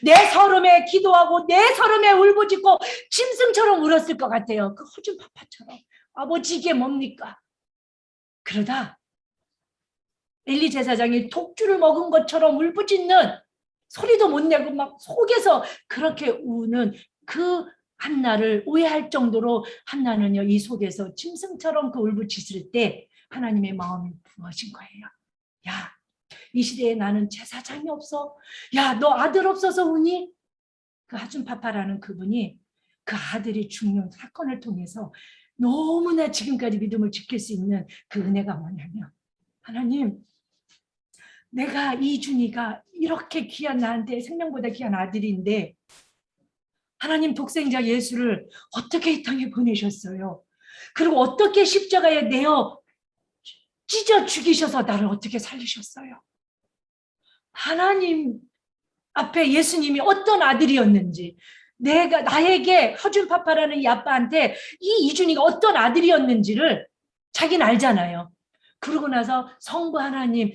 내 서름에 기도하고 내 서름에 울부짖고 짐승처럼 울었을 것 같아요. 그 허준 파파처럼. 아버지 이게 뭡니까? 그러다 엘리 제사장이 독주를 먹은 것처럼 울부짖는 소리도 못 내고 막 속에서 그렇게 우는 그 한나를 오해할 정도로 한나는요 이 속에서 짐승처럼 그 울부짖을 때 하나님의 마음이 부어진 거예요. 야, 이 시대에 나는 제사장이 없어. 야, 너 아들 없어서 우니? 그 하준파파라는 그분이 그 아들이 죽는 사건을 통해서 너무나 지금까지 믿음을 지킬 수 있는 그 은혜가 뭐냐면 하나님, 내가 이준이가 이렇게 귀한 나한테 생명보다 귀한 아들인데 하나님 독생자 예수를 어떻게 이 땅에 보내셨어요? 그리고 어떻게 십자가에 내어 찢어 죽이셔서 나를 어떻게 살리셨어요? 하나님 앞에 예수님이 어떤 아들이었는지, 나에게 허준파파라는 이 아빠한테 이 이준이가 어떤 아들이었는지를 자기는 알잖아요. 그러고 나서 성부 하나님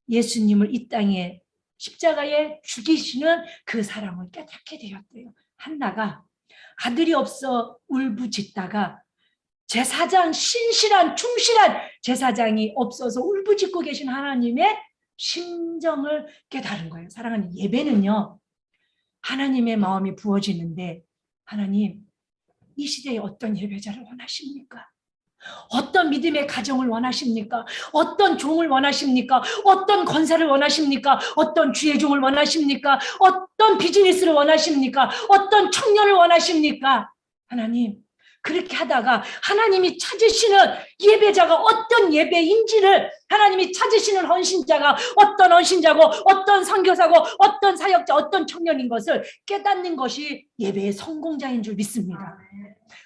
예수님을 이 땅에 십자가에 죽이시는 그 사랑을 깨닫게 되었대요. 한나가 아들이 없어 울부짖다가 제사장, 신실한 충실한 제사장이 없어서 울부짖고 계신 하나님의 심정을 깨달은 거예요. 사랑하는, 예배는요, 하나님의 마음이 부어지는데, 하나님, 이 시대에 어떤 예배자를 원하십니까? 어떤 믿음의 가정을 원하십니까? 어떤 종을 원하십니까? 어떤 권사를 원하십니까? 어떤 주의 종을 원하십니까? 어떤 비즈니스를 원하십니까? 어떤 청년을 원하십니까? 하나님, 그렇게 하다가 하나님이 찾으시는 예배자가 어떤 예배인지를, 하나님이 찾으시는 헌신자가 어떤 헌신자고 어떤 선교사고 어떤 사역자, 어떤 청년인 것을 깨닫는 것이 예배의 성공자인 줄 믿습니다.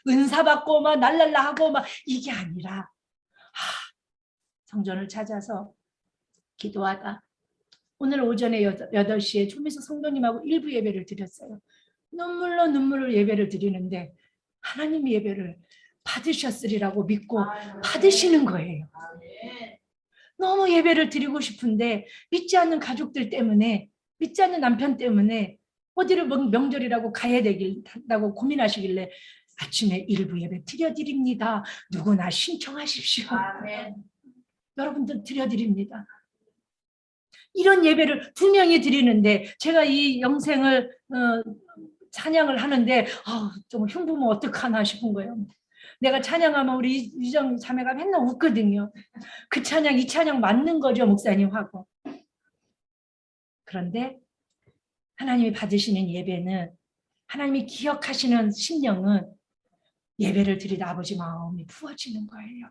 은사 받고 막 날랄라 하고 막 이게 아니라 성전을 찾아서 기도하다 오늘 오전에 8시에 조미수 성도님하고 일부 예배를 드렸어요. 눈물로 예배를 드리는데 하나님 예배를 받으셨으리라고 믿고 받으시는 거예요. 너무 예배를 드리고 싶은데 믿지 않는 가족들 때문에, 믿지 않는 남편 때문에 어디를 명절이라고 가야 되겠다고 고민하시길래 아침에 일부 예배 드려드립니다. 누구나 신청하십시오. 아멘. 여러분들 드려드립니다. 이런 예배를 2명이 드리는데 제가 이 영생을 찬양을 하는데 좀 흉보면 어떡하나 싶은 거예요. 내가 찬양하면 우리 유정 자매가 맨날 웃거든요. 그 찬양 이 찬양 맞는 거죠, 목사님하고. 그런데 하나님이 받으시는 예배는, 하나님이 기억하시는 심령은 예배를 드리다 아버지 마음이 부어지는 거예요.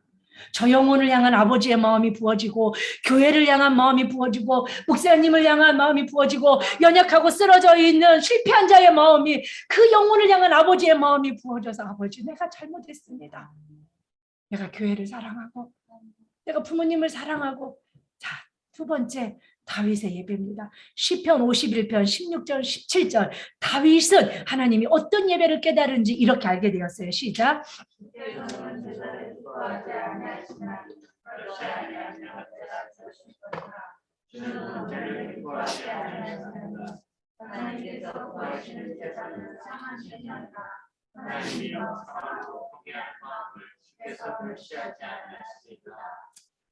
저 영혼을 향한 아버지의 마음이 부어지고, 교회를 향한 마음이 부어지고, 목사님을 향한 마음이 부어지고, 연약하고 쓰러져 있는 실패한 자의 마음이, 그 영혼을 향한 아버지의 마음이 부어져서 아버지 내가 잘못했습니다. 내가 교회를 사랑하고 내가 부모님을 사랑하고. 자, 2번째 다윗의 예배입니다. 시편 51편 16절 17절. 다윗은 하나님이 어떤 예배를 깨달은지 이렇게 알게 되었어요. 시작.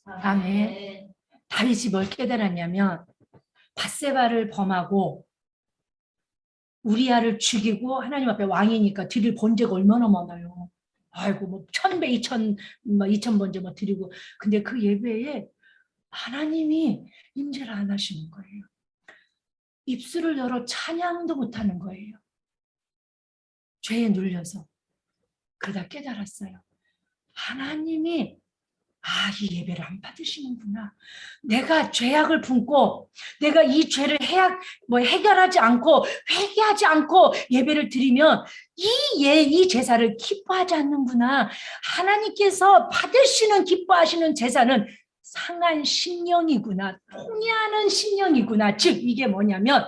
아멘. 다윗이 뭘 깨달았냐면, 밧세바를 범하고 우리아를 죽이고 하나님 앞에 왕이니까 드릴 번제가 얼마나 많아요. 아이고 뭐 1000배 2000번제 뭐 드리고. 근데 그 예배에 하나님이 임재를 안 하시는 거예요. 입술을 열어 찬양도 못하는 거예요. 죄에 눌려서. 그러다 깨달았어요. 하나님이 이 예배를 안 받으시는구나. 내가 죄악을 품고 내가 이 죄를 해결하지 않고 회개하지 않고 예배를 드리면 이 제사를 기뻐하지 않는구나. 하나님께서 받으시는 기뻐하시는 제사는 상한 심령이구나. 통해하는 심령이구나. 즉 이게 뭐냐면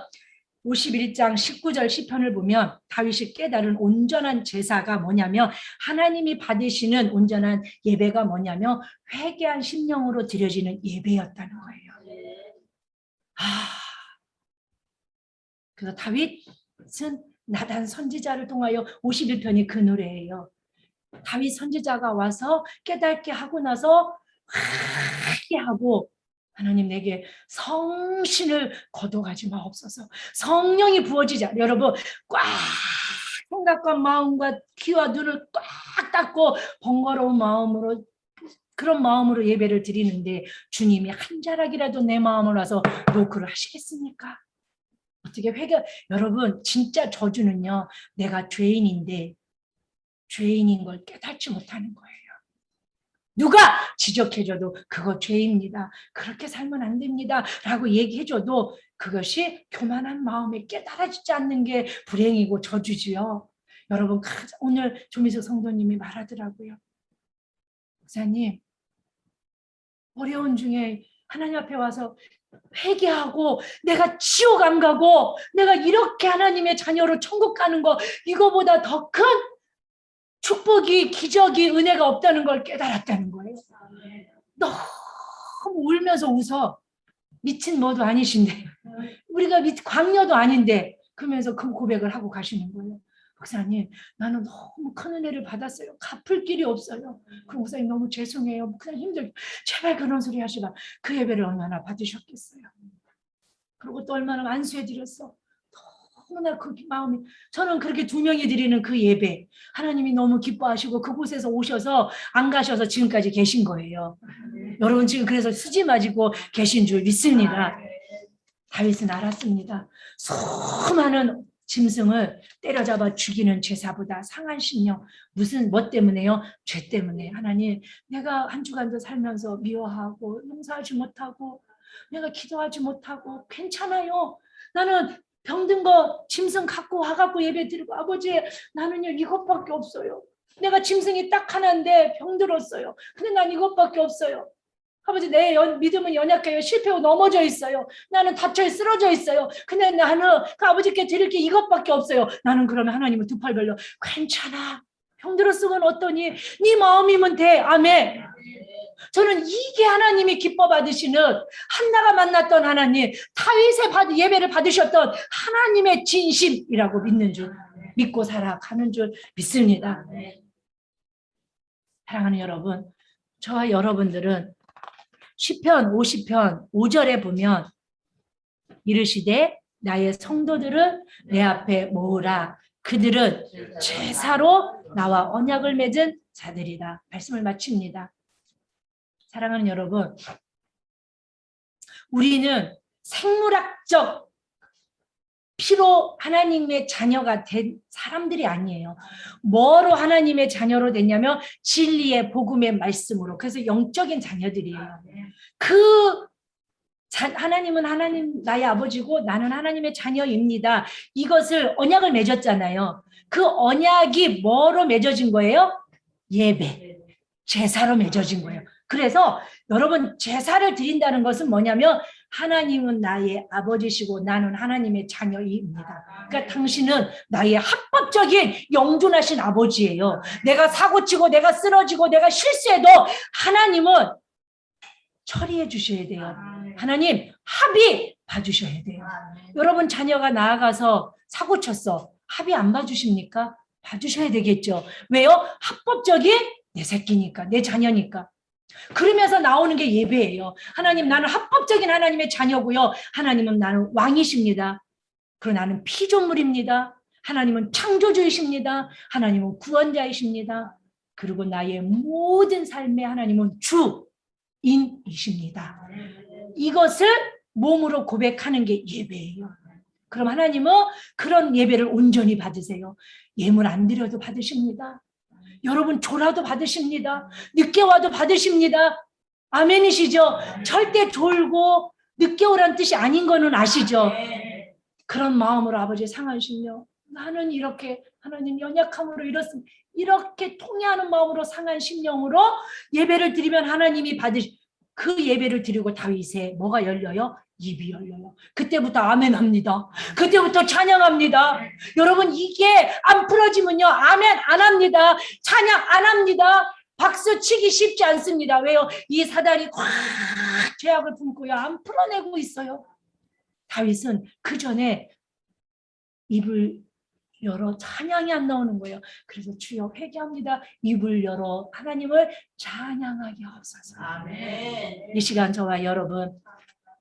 51장 19절 시편을 보면 다윗이 깨달은 온전한 제사가 뭐냐면, 하나님이 받으시는 온전한 예배가 뭐냐면 회개한 심령으로 드려지는 예배였다는 거예요. 그래서 다윗은 나단 선지자를 통하여 51편이 그 노래예요. 다윗 선지자가 와서 깨닫게 하고 나서 회개하고, 하나님 내게 성신을 거둬가지 마옵소서. 성령이 부어지자. 여러분 꽉 생각과 마음과 귀와 눈을 꽉 닫고 번거로운 마음으로, 그런 마음으로 예배를 드리는데 주님이 한 자락이라도 내 마음을 와서 노크를 하시겠습니까? 어떻게 여러분 진짜 저주는요, 내가 죄인인데 죄인인 걸 깨닫지 못하는 거예요. 누가 지적해줘도 그거 죄입니다. 그렇게 살면 안 됩니다. 라고 얘기해줘도 그것이 교만한 마음에 깨달아지지 않는 게 불행이고 저주지요. 여러분 오늘 조미수 성도님이 말하더라고요. 목사님, 어려운 중에 하나님 앞에 와서 회개하고 내가 지옥 안 가고 내가 이렇게 하나님의 자녀로 천국 가는 거 이거보다 더 큰 축복이 기적이 은혜가 없다는 걸 깨달았다는 거예요. 너무 울면서 웃어. 미친 뭐도 아니신데 우리가 광녀도 아닌데 그러면서 그 고백을 하고 가시는 거예요. 목사님, 나는 너무 큰 은혜를 받았어요. 갚을 길이 없어요. 그 목사님 너무 죄송해요. 그냥 힘들게. 제발 그런 소리 하지 마. 그 예배를 얼마나 받으셨겠어요. 그리고 또 얼마나 안수해드렸어. 너무나 그 마음이, 저는 그렇게 2명이 드리는 그 예배 하나님이 너무 기뻐하시고 그곳에서 오셔서 안 가셔서 지금까지 계신 거예요. 여러분 지금 그래서 수지 맞고 계신 줄 믿습니다. 다윗은 알았습니다. 수많은 짐승을 때려잡아 죽이는 제사보다 상한 심령, 무슨 뭐 때문에요? 죄 때문에. 하나님, 내가 한 주간도 살면서 미워하고 용서하지 못하고 내가 기도하지 못하고 괜찮아요. 나는 병든 거 짐승 갖고 와갖고 예배 드리고 아버지 나는요 이것밖에 없어요. 내가 짐승이 딱 하나인데 병들었어요. 근데 난 이것밖에 없어요. 아버지 내 믿음은 연약해요. 실패하고 넘어져 있어요. 나는 다쳐 쓰러져 있어요. 근데 나는 그 아버지께 드릴 게 이것밖에 없어요. 나는 그러면 하나님은 2팔 벌려 괜찮아. 병들었으면 어떠니? 네 마음이면 돼. 아멘. 저는 이게 하나님이 기뻐 받으시는 한나가 만났던 하나님, 다윗의 예배를 받으셨던 하나님의 진심이라고 믿는 줄, 믿고 살아가는 줄 믿습니다. 사랑하는 여러분, 저와 여러분들은 시편 50편 5절에 보면 이르시되 나의 성도들은 내 앞에 모으라. 그들은 제사로 나와 언약을 맺은 자들이다. 말씀을 마칩니다. 사랑하는 여러분, 우리는 생물학적 피로 하나님의 자녀가 된 사람들이 아니에요. 뭐로 하나님의 자녀로 됐냐면 진리의 복음의 말씀으로. 그래서 영적인 자녀들이에요. 하나님은 하나님 나의 아버지고 나는 하나님의 자녀입니다. 이것을 언약을 맺었잖아요. 그 언약이 뭐로 맺어진 거예요? 예배, 제사로 맺어진 거예요. 그래서 여러분 제사를 드린다는 것은 뭐냐면 하나님은 나의 아버지시고 나는 하나님의 자녀입니다. 그러니까 당신은 나의 합법적인 영존하신 아버지예요. 내가 사고치고 내가 쓰러지고 내가 실수해도 하나님은 처리해 주셔야 돼요. 하나님 합의 봐주셔야 돼요. 여러분 자녀가 나아가서 사고쳤어. 합의 안 봐주십니까? 봐주셔야 되겠죠. 왜요? 합법적인 내 새끼니까, 내 자녀니까. 그러면서 나오는 게 예배예요. 하나님, 나는 합법적인 하나님의 자녀고요. 하나님은 나는 왕이십니다. 그리고 나는 피조물입니다. 하나님은 창조주이십니다. 하나님은 구원자이십니다. 그리고 나의 모든 삶의 하나님은 주인이십니다. 이것을 몸으로 고백하는 게 예배예요. 그럼 하나님은 그런 예배를 온전히 받으세요. 예물 안 드려도 받으십니다. 여러분 졸아도 받으십니다. 늦게 와도 받으십니다. 아멘이시죠? 절대 졸고 늦게 오란 뜻이 아닌 거는 아시죠? 그런 마음으로 아버지 상한 심령, 나는 이렇게 하나님 연약함으로 이렇습니다. 이렇게 통회하는 마음으로 상한 심령으로 예배를 드리면 하나님이 그 예배를 드리고 다윗의 뭐가 열려요? 입이 열려요. 그때부터 아멘 합니다. 그때부터 찬양합니다. 여러분 이게 안 풀어지면요 아멘 안 합니다. 찬양 안 합니다. 박수 치기 쉽지 않습니다. 왜요? 이 사단이 꽉 죄악을 품고요 안 풀어내고 있어요. 다윗은 그 전에 입을 열어 찬양이 안 나오는 거예요. 그래서 주여 회개합니다. 입을 열어 하나님을 찬양하게 하옵소서. 아멘. 이 시간 저와 여러분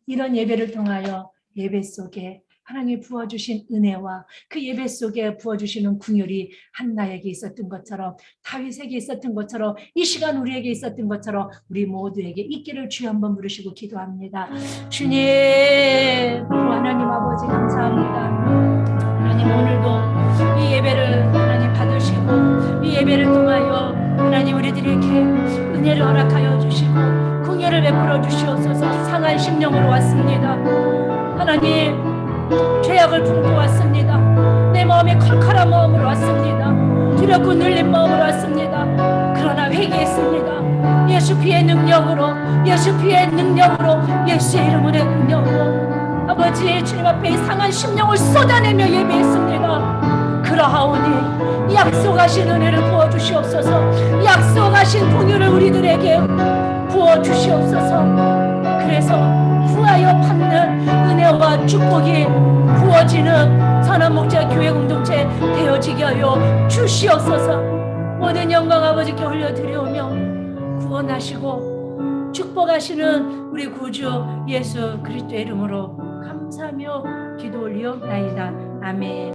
이런 예배를 통하여 예배 속에 하나님이 부어주신 은혜와 그 예배 속에 부어주시는 궁율이 한나에게 있었던 것처럼 다윗에게 있었던 것처럼 이 시간 우리에게 있었던 것처럼 우리 모두에게 있기를 주여 한번 부르시고 기도합니다. 주님, 하나님 아버지 감사합니다. 하나님 오늘도 이 예배를 하나님 받으시고 이 예배를 통하여 하나님 우리들에게 은혜를 허락하여 주시고 긍휼을 베풀어 주시옵소서. 상한 심령으로 왔습니다. 하나님 죄악을 품고 왔습니다. 내 마음에 칼칼한 마음으로 왔습니다. 두렵고 눌린 마음으로 왔습니다. 그러나 회개했습니다. 예수 피의 능력으로, 예수 피의 능력으로, 예수의 이름의 능력으로 아버지 주님 앞에 상한 심령을 쏟아내며 예배했습니다. 그러하오니 약속하신 은혜를 부어주시옵소서. 약속하신 풍요를 우리들에게 부어주시옵소서. 그래서 후하여 받는 은혜와 축복이 부어지는 선한목자 교회 공동체 되어지게 하여 주시옵소서. 모든 영광 아버지께 올려드리오며 구원하시고 축복하시는 우리 구주 예수 그리스도의 이름으로 감사하며 기도 올리옵나이다. 아멘.